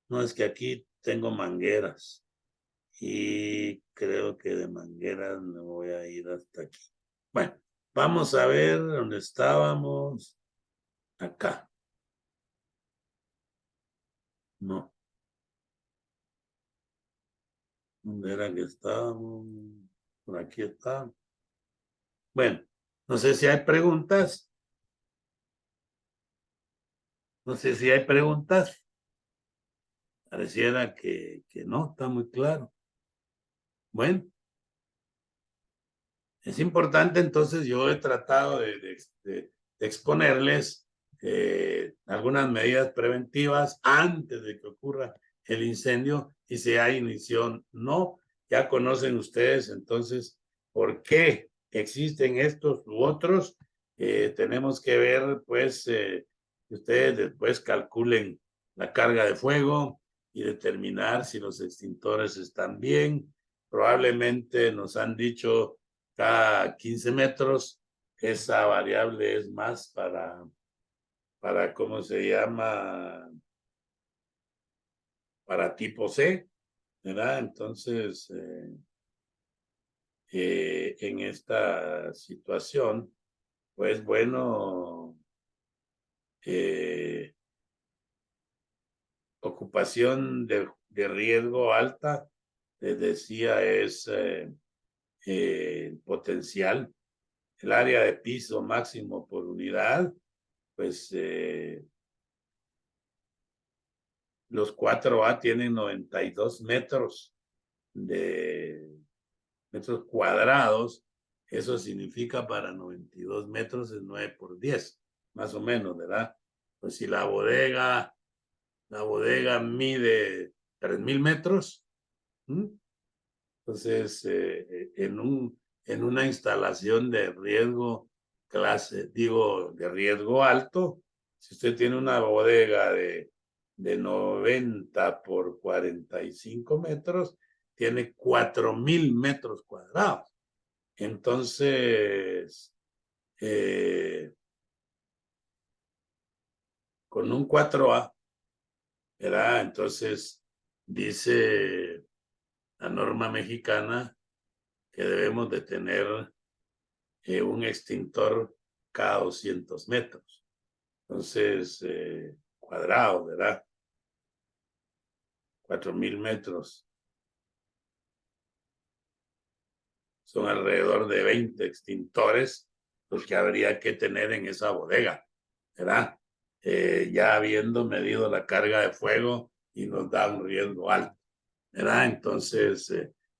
No, es que aquí tengo mangueras. Y creo que de mangueras me voy a ir hasta aquí. Bueno, Vamos a ver dónde estábamos. Acá. No. ¿Dónde era que estábamos? Por aquí está. Bueno, no sé si hay preguntas. No sé si hay preguntas. Pareciera que no, está muy claro. Bueno, es importante, entonces yo he tratado de exponerles algunas medidas preventivas antes de que ocurra el incendio y si hay inicio no. Ya conocen ustedes entonces por qué existen estos u otros. Tenemos que ver, pues, que ustedes después calculen la carga de fuego y determinar si los extintores están bien. Probablemente nos han dicho cada 15 metros. Esa variable es más para ¿cómo se llama? Para tipo C, ¿verdad? Entonces, en esta situación, pues bueno, ocupación de riesgo alta, les decía, es potencial. El área de piso máximo por unidad, pues los 4A tienen 92 metros cuadrados. Eso significa para 92 metros es 9 por 10, más o menos, ¿verdad? Pues si la bodega mide 3,000 metros, entonces en una instalación de riesgo de riesgo alto, si usted tiene una bodega de 90 por 45 metros, tiene 4,000 metros cuadrados. Entonces, con un 4A, ¿verdad? Entonces, dice la norma mexicana que debemos de tener un extintor cada 200 metros. Entonces, cuadrado, ¿verdad? 4,000 metros. Son alrededor de 20 extintores los que habría que tener en esa bodega, ¿verdad? Ya habiendo medido la carga de fuego y nos da un riesgo alto, ¿verdad? Entonces,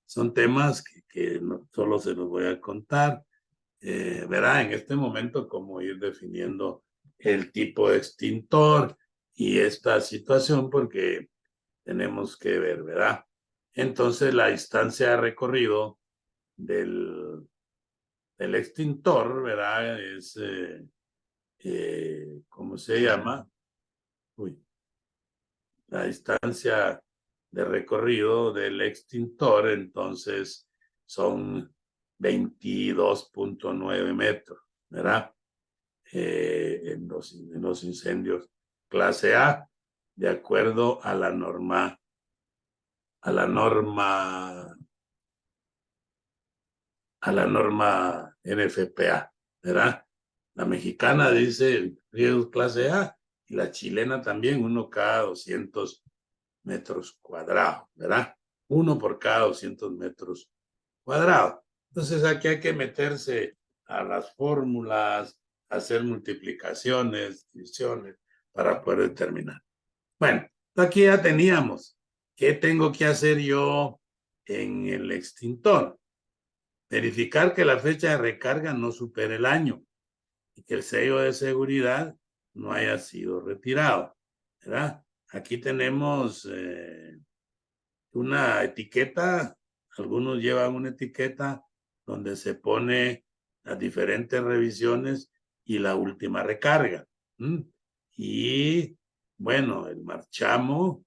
son temas que no solo se los voy a contar, ¿verdad? En este momento, cómo ir definiendo el tipo de extintor y esta situación, porque tenemos que ver, ¿verdad? Entonces, la distancia de recorrido del extintor, ¿verdad? Es, ¿cómo se llama? Uy, la distancia de recorrido del extintor, entonces son 22.9 metros, ¿verdad? En los incendios clase A, de acuerdo a la norma NFPA, ¿verdad? La mexicana dice riesgos clase A y la chilena también, 1 cada 200 metros cuadrados, ¿verdad? 1 por cada 200 metros cuadrados. Entonces aquí hay que meterse a las fórmulas, hacer multiplicaciones, divisiones, para poder determinar. Bueno, aquí ya teníamos. ¿Qué tengo que hacer yo en el extintor? Verificar que la fecha de recarga no supere el año y que el sello de seguridad no haya sido retirado, ¿verdad? Aquí tenemos una etiqueta, algunos llevan una etiqueta donde se pone las diferentes revisiones y la última recarga. Y bueno, el marchamo,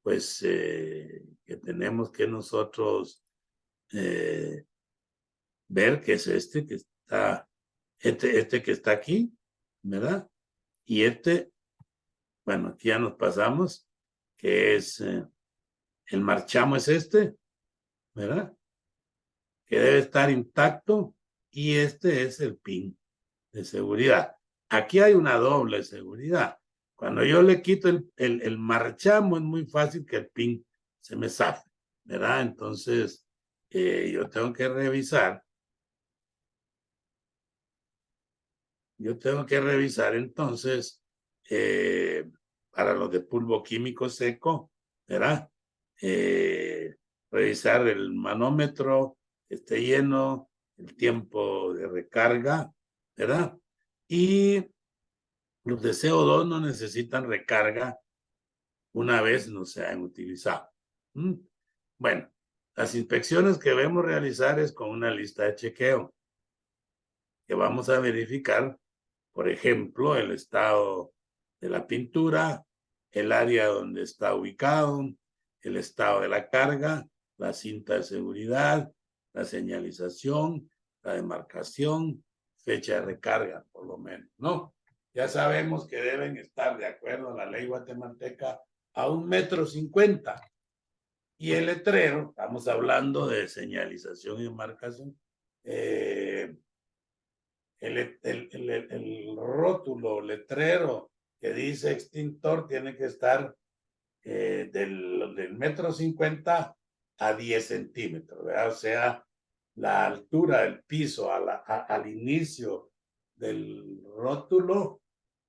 pues que tenemos que nosotros ver que es este que está, este que está aquí, ¿verdad? Y bueno, aquí ya nos pasamos, que es, el marchamo es este, ¿verdad? Que debe estar intacto y este es el pin de seguridad. Aquí hay una doble seguridad. Cuando yo le quito el marchamo, es muy fácil que el pin se me zafe, ¿verdad? Entonces, yo tengo que revisar. Yo tengo que revisar entonces para los de polvo químico seco, ¿verdad? Revisar el manómetro, que esté lleno, el tiempo de recarga, ¿verdad? Y los de CO2 no necesitan recarga una vez no se han utilizado. Bueno, las inspecciones que debemos realizar es con una lista de chequeo, que vamos a verificar, por ejemplo, el estado de la pintura, el área donde está ubicado, el estado de la carga, la cinta de seguridad, la señalización, la demarcación, fecha de recarga, por lo menos, ¿no? Ya sabemos que deben estar de acuerdo a la ley guatemalteca a 1,50 m. Y el letrero, estamos hablando de señalización y demarcación, el rótulo, letrero que dice extintor tiene que estar del 1,50 m a 10 centímetros, ¿verdad? O sea, la altura del piso al inicio del rótulo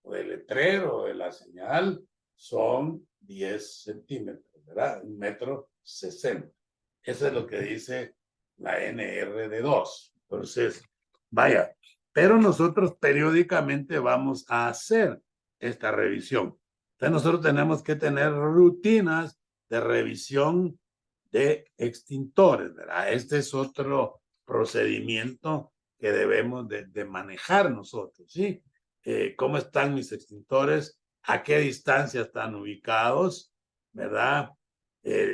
o del letrero de la señal son 10 centímetros, ¿verdad? 1,60 m. Eso es lo que dice la NRD2. Entonces, vaya, pero nosotros periódicamente vamos a hacer esta revisión. Entonces nosotros tenemos que tener rutinas de revisión de extintores, ¿verdad? Este es otro procedimiento que debemos de manejar nosotros, ¿sí? ¿Cómo están mis extintores? ¿A qué distancia están ubicados? ¿Verdad?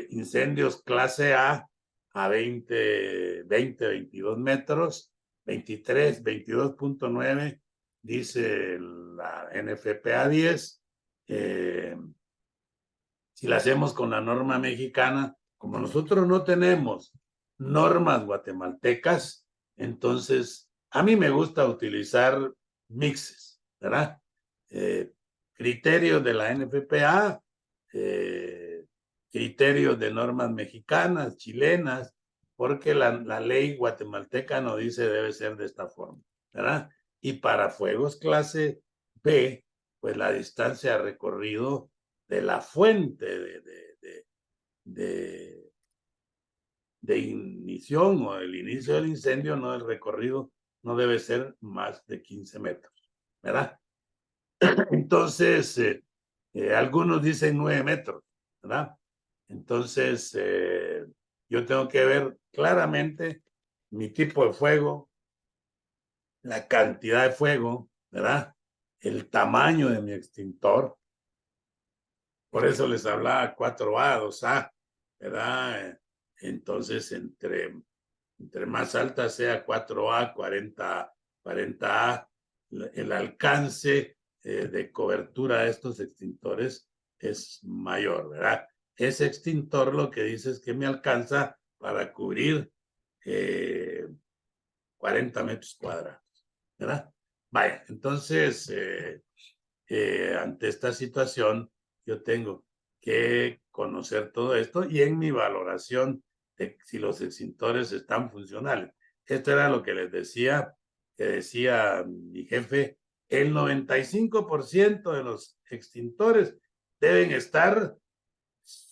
Incendios clase a 22 metros, 23, 22.9, dice la NFPA 10. Si la hacemos con la norma mexicana, como nosotros no tenemos normas guatemaltecas, entonces a mí me gusta utilizar mixes, ¿verdad? Criterios de la NFPA, criterios de normas mexicanas, chilenas, porque la ley guatemalteca no dice debe ser de esta forma, ¿verdad? Y para fuegos clase B, pues la distancia recorrido de la fuente de ignición o el inicio del incendio, no, el recorrido no debe ser más de 15 metros, ¿verdad? Entonces, algunos dicen 9 metros, ¿verdad? Entonces, yo tengo que ver claramente mi tipo de fuego, la cantidad de fuego, ¿verdad? El tamaño de mi extintor. Por eso les hablaba 4A, 2A, ¿verdad? Entonces, entre más alta sea 4A, 40A, el alcance de cobertura de estos extintores es mayor, ¿verdad? Ese extintor lo que dice es que me alcanza para cubrir 40 metros cuadrados, ¿verdad? Vaya, entonces, ante esta situación, yo tengo que conocer todo esto y en mi valoración de si los extintores están funcionales. Esto era lo que les decía, que decía mi jefe, el 95% de los extintores deben estar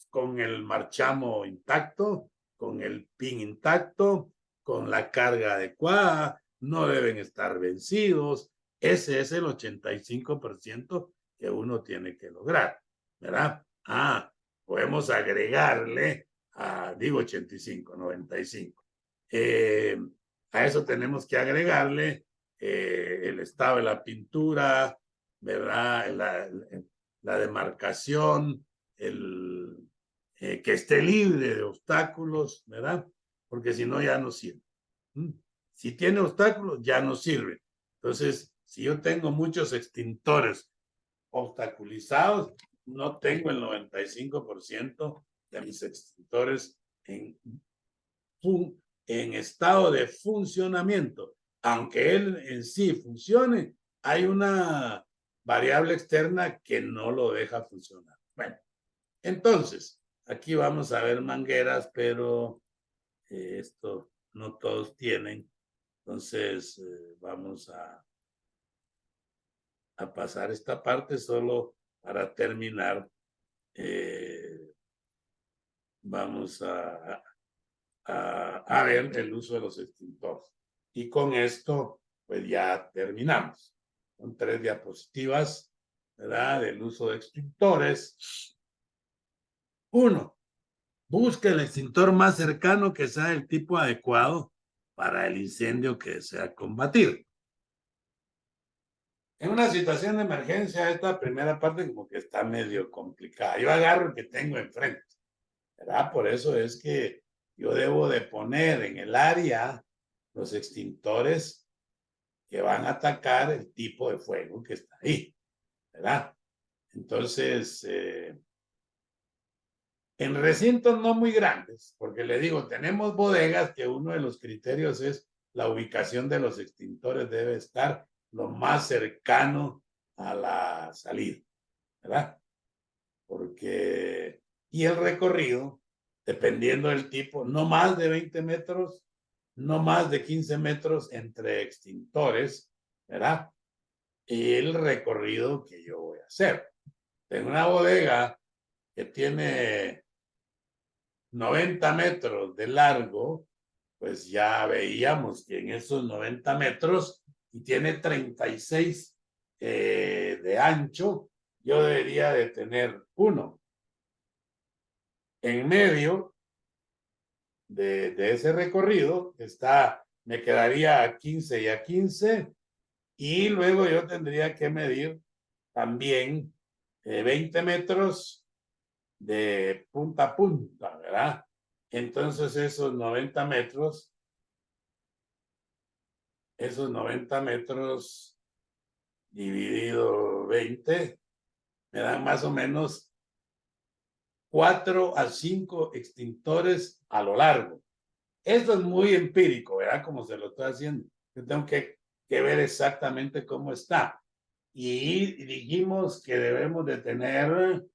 con el marchamo intacto, con el pin intacto, con la carga adecuada, no deben estar vencidos. Ese es el 85% que uno tiene que lograr, ¿verdad? Podemos agregarle, digo 85, 95. A eso tenemos que agregarle el estado de la pintura, ¿verdad? La demarcación, que esté libre de obstáculos, ¿verdad? Porque si no, ya no sirve. Si tiene obstáculos, ya no sirve. Entonces, si yo tengo muchos extintores obstaculizados, no tengo el 95% de mis extintores en estado de funcionamiento. aunque él en sí funcione, hay una variable externa que no lo deja funcionar. Bueno, entonces, aquí vamos a ver mangueras, pero esto no todos tienen. Entonces, vamos a pasar esta parte solo para terminar. Vamos a ver el uso de los extintores. Y con esto, pues ya terminamos. Son 3 diapositivas, ¿verdad? Del uso de extintores. 1. Busca el extintor más cercano que sea el tipo adecuado para el incendio que desea combatir. En una situación de emergencia, esta primera parte como que está medio complicada. Yo agarro el que tengo enfrente, ¿verdad? Por eso es que yo debo de poner en el área los extintores que van a atacar el tipo de fuego que está ahí, ¿verdad? Entonces, en recintos no muy grandes, porque le digo, tenemos bodegas que uno de los criterios es la ubicación de los extintores debe estar lo más cercano a la salida, ¿verdad? Porque, y el recorrido, dependiendo del tipo, no más de 20 metros, no más de 15 metros entre extintores, ¿verdad? Y el recorrido que yo voy a hacer. En una bodega que tiene 90 metros de largo, pues ya veíamos que en esos 90 metros y tiene 36 de ancho, yo debería de tener uno en medio de ese recorrido, me quedaría a 15 y a 15, y luego yo tendría que medir también 20 metros de punta a punta, ¿verdad? Entonces esos 90 metros dividido 20 me dan más o menos 4 a 5 extintores a lo largo. Esto es muy empírico, ¿verdad? Como se lo estoy haciendo. Yo tengo que ver exactamente cómo está. Y dijimos que debemos de tener,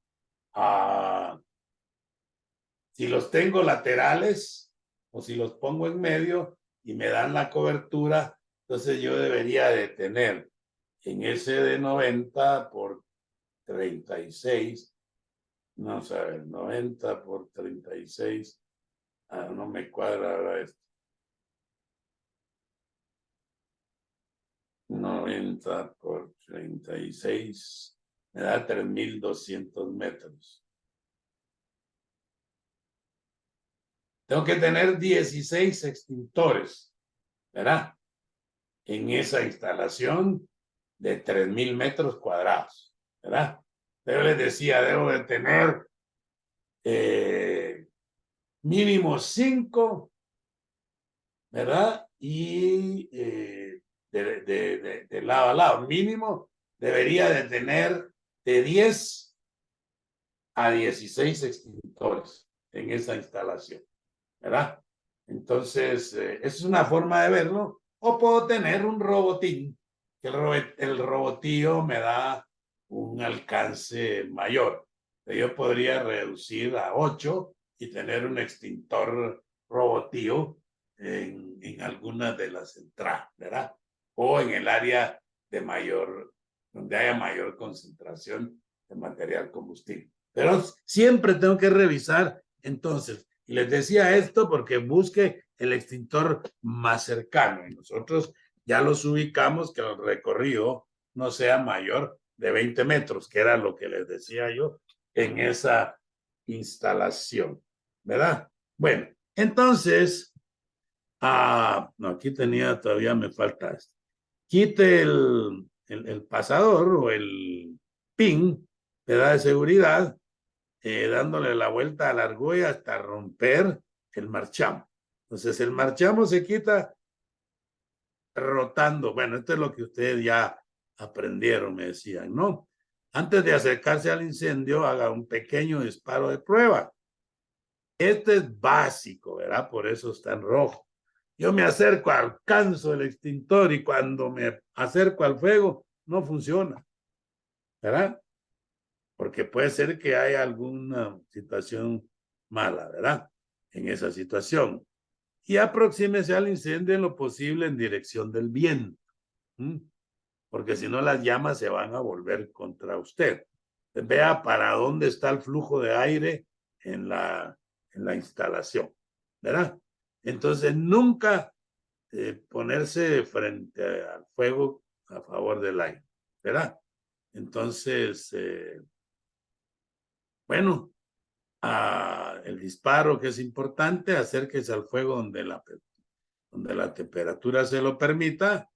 si los tengo laterales o si los pongo en medio y me dan la cobertura, entonces yo debería de tener en ese de 90 por 36, no sé, 90 por 36, no me cuadra ahora esto. 90 por 36 me da 3.200 metros. Tengo que tener 16 extintores, ¿verdad? En esa instalación de 3.000 metros cuadrados, ¿verdad? Yo les decía, debo de tener mínimo 5, ¿verdad? Y de lado a lado, mínimo debería de tener de 10 a 16 extintores en esa instalación, ¿verdad? Entonces, es una forma de verlo. O puedo tener un robotín, que el robotillo me da un alcance mayor. Yo podría reducir a 8 y tener un extintor robotillo en algunas de las entradas, ¿verdad? O en el área de donde haya mayor concentración de material combustible. Pero siempre tengo que revisar, entonces, y les decía esto porque busque el extintor más cercano y nosotros ya los ubicamos que el recorrido no sea mayor de 20 metros, que era lo que les decía yo en esa instalación, ¿verdad? Bueno, entonces, no, aquí todavía me falta esto. Quite el pasador o el pin, ¿verdad? De seguridad, dándole la vuelta a la argolla hasta romper el marchamo. Entonces el marchamo se quita rotando. Bueno, esto es lo que ustedes ya aprendieron, me decían, ¿no? Antes de acercarse al incendio, haga un pequeño disparo de prueba. Este es básico, ¿verdad? Por eso está en rojo. Yo me acerco, alcanzo el extintor y cuando me acerco al fuego, no funciona, ¿verdad? Porque puede ser que haya alguna situación mala, ¿verdad? En esa situación. Y aproxímese al incendio en lo posible en dirección del viento, porque si no las llamas se van a volver contra usted. Vea para dónde está el flujo de aire en la instalación, ¿verdad? Entonces, nunca ponerse frente al fuego a favor del aire, ¿verdad? Entonces, bueno, el disparo que es importante, acérquese al fuego donde la temperatura se lo permita,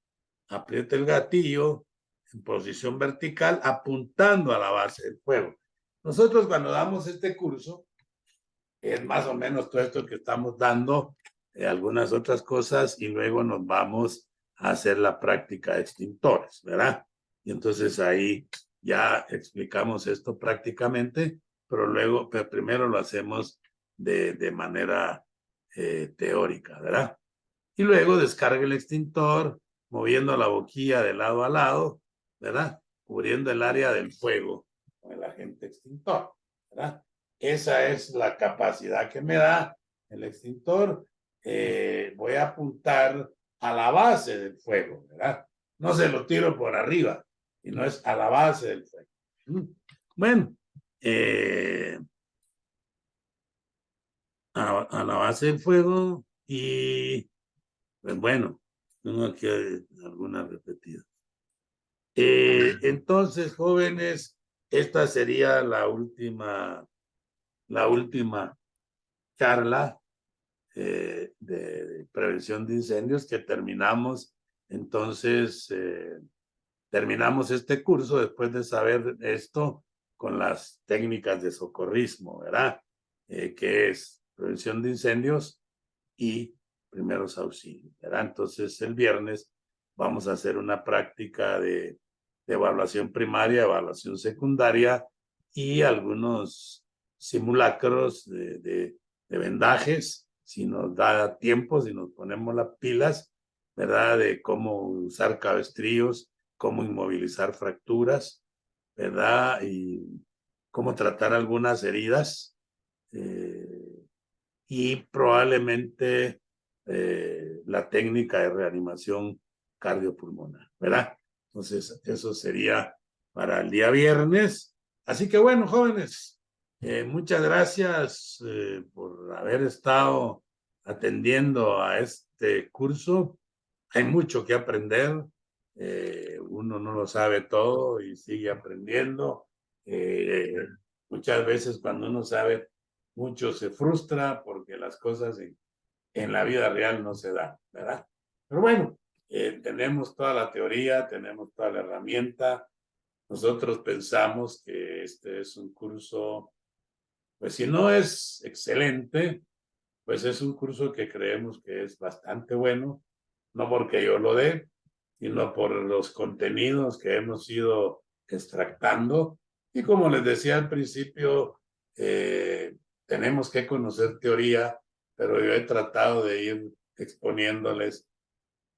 apriete el gatillo en posición vertical, apuntando a la base del fuego. Nosotros cuando damos este curso, es más o menos todo esto que estamos dando, algunas otras cosas, y luego nos vamos a hacer la práctica de extintores, ¿verdad? Y entonces ahí ya explicamos esto prácticamente, pero primero lo hacemos de manera teórica, ¿verdad? Y luego descargue el extintor, moviendo la boquilla de lado a lado, ¿verdad? Cubriendo el área del fuego con el agente extintor, ¿verdad? Esa es la capacidad que me da el extintor. Voy a apuntar a la base del fuego, ¿verdad? No se lo tiro por arriba, sino es a la base del fuego. Bueno, a la base del fuego y pues bueno, tengo aquí algunas repetidas. Entonces, jóvenes, esta sería la última charla de prevención de incendios que terminamos. Entonces, terminamos este curso después de saber esto con las técnicas de socorrismo, ¿verdad? Que es prevención de incendios y primeros auxilios, ¿verdad? Entonces, el viernes vamos a hacer una práctica de evaluación primaria, evaluación secundaria y algunos simulacros de vendajes, si nos da tiempo, si nos ponemos las pilas, ¿verdad? De cómo usar cabestrillos, cómo inmovilizar fracturas, ¿verdad? Y cómo tratar algunas heridas. Y probablemente la técnica de reanimación cardiopulmonar, ¿verdad? Entonces, eso sería para el día viernes. Así que bueno, jóvenes, muchas gracias por haber estado atendiendo a este curso. Hay mucho que aprender. Uno no lo sabe todo y sigue aprendiendo. Muchas veces cuando uno sabe mucho se frustra porque las cosas en la vida real no se dan, ¿verdad? Pero bueno, tenemos toda la teoría, tenemos toda la herramienta. Nosotros pensamos que este es un curso, pues si no es excelente, pues es un curso que creemos que es bastante bueno, no porque yo lo dé, sino por los contenidos que hemos ido extractando. Y como les decía al principio, tenemos que conocer teoría, pero yo he tratado de ir exponiéndoles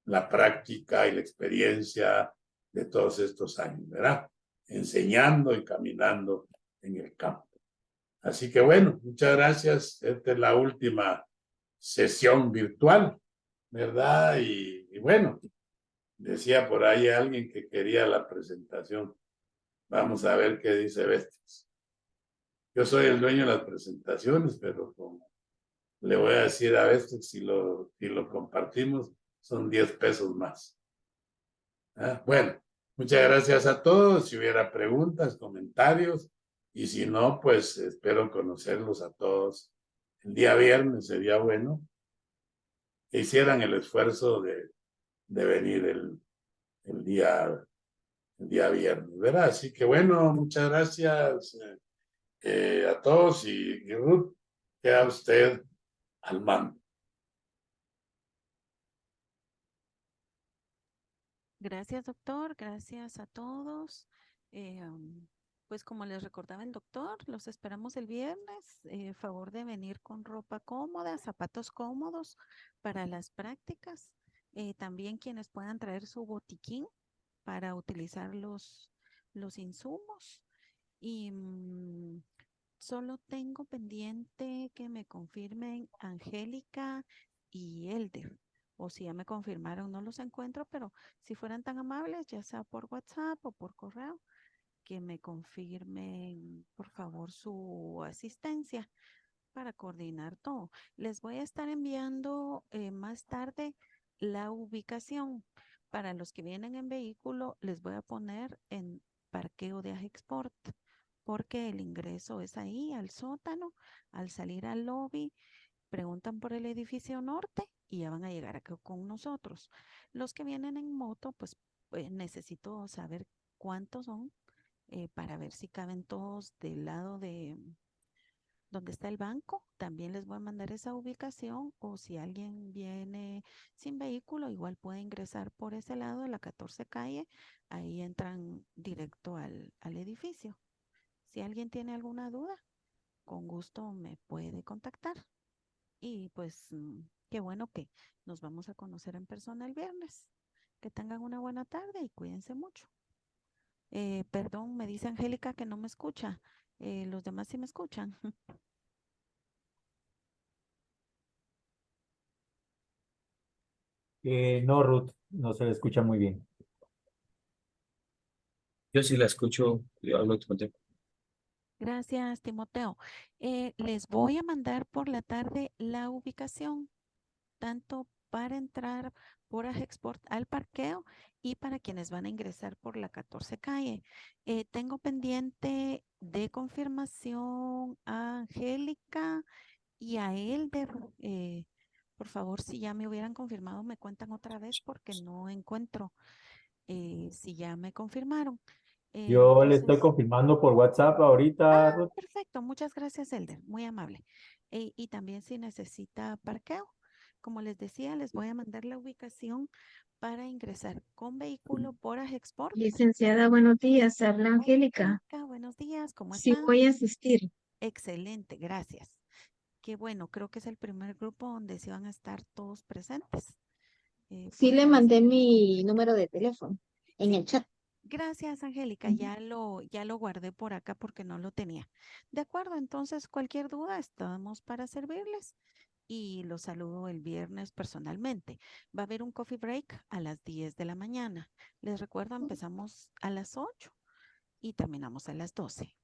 la práctica y la experiencia de todos estos años, ¿verdad? Enseñando y caminando en el campo. Así que bueno, muchas gracias. Esta es la última sesión virtual, ¿verdad? Y bueno, decía por ahí alguien que quería la presentación. Vamos a ver qué dice Bestes. Yo soy el dueño de las presentaciones, pero como le voy a decir a Bestes, si lo compartimos, son 10 pesos más. Bueno, muchas gracias a todos. Si hubiera preguntas, comentarios, y si no, pues espero conocerlos a todos el día viernes. Sería bueno que hicieran el esfuerzo de venir el día viernes, ¿verdad? Así que bueno, muchas gracias a todos y Ruth, queda usted al mando. Gracias, doctor. Gracias a todos. Pues como les recordaba el doctor, los esperamos el viernes. Favor de venir con ropa cómoda, zapatos cómodos para las prácticas. También quienes puedan traer su botiquín para utilizar los insumos. Y solo tengo pendiente que me confirmen Angélica y Elder. O si ya me confirmaron, no los encuentro, pero si fueran tan amables, ya sea por WhatsApp o por correo, que me confirmen, por favor, su asistencia para coordinar todo. Les voy a estar enviando más tarde la ubicación. Para los que vienen en vehículo, les voy a poner en parqueo de Ajexport, porque el ingreso es ahí, al sótano. Al salir al lobby, preguntan por el edificio norte y ya van a llegar acá con nosotros. Los que vienen en moto, pues necesito saber cuántos son para ver si caben todos del lado de donde está el banco. También les voy a mandar esa ubicación, o si alguien viene sin vehículo, igual puede ingresar por ese lado de la 14 calle. Ahí entran directo al edificio. Si alguien tiene alguna duda, con gusto me puede contactar. Y pues qué bueno que nos vamos a conocer en persona el viernes. Que tengan una buena tarde y cuídense mucho. Perdón, me dice Angélica que no me escucha. Los demás sí me escuchan. No, Ruth, no se le escucha muy bien. Yo sí la escucho, yo hablo contigo. Gracias, Timoteo. Les voy a mandar por la tarde la ubicación, tanto para entrar por Ajexport al parqueo y para quienes van a ingresar por la 14 calle. Tengo pendiente de confirmación a Angélica y a Elder. Por favor, si ya me hubieran confirmado, me cuentan otra vez porque no encuentro si ya me confirmaron. Yo le estoy Entonces, confirmando por WhatsApp ahorita, Ruth. perfecto. Muchas gracias, Elder. Muy amable. Y también si necesita parqueo, como les decía, les voy a mandar la ubicación para ingresar con vehículo por Ajexport. Licenciada, buenos días. Habla Hola, Angélica. Angélica, buenos días. ¿Cómo Sí está? voy a asistir. Excelente, gracias. Qué bueno, creo que es el primer grupo donde sí van a estar todos presentes. Sí le Porque mandé mi número de teléfono en sí, el chat. gracias, Angélica. Ujú. Ya lo guardé por acá porque no lo tenía. De acuerdo, entonces cualquier duda estamos para servirles y los saludo el viernes personalmente. Va a haber un coffee break a las 10 de la mañana. Les recuerdo, empezamos a las 8 y terminamos a las 12.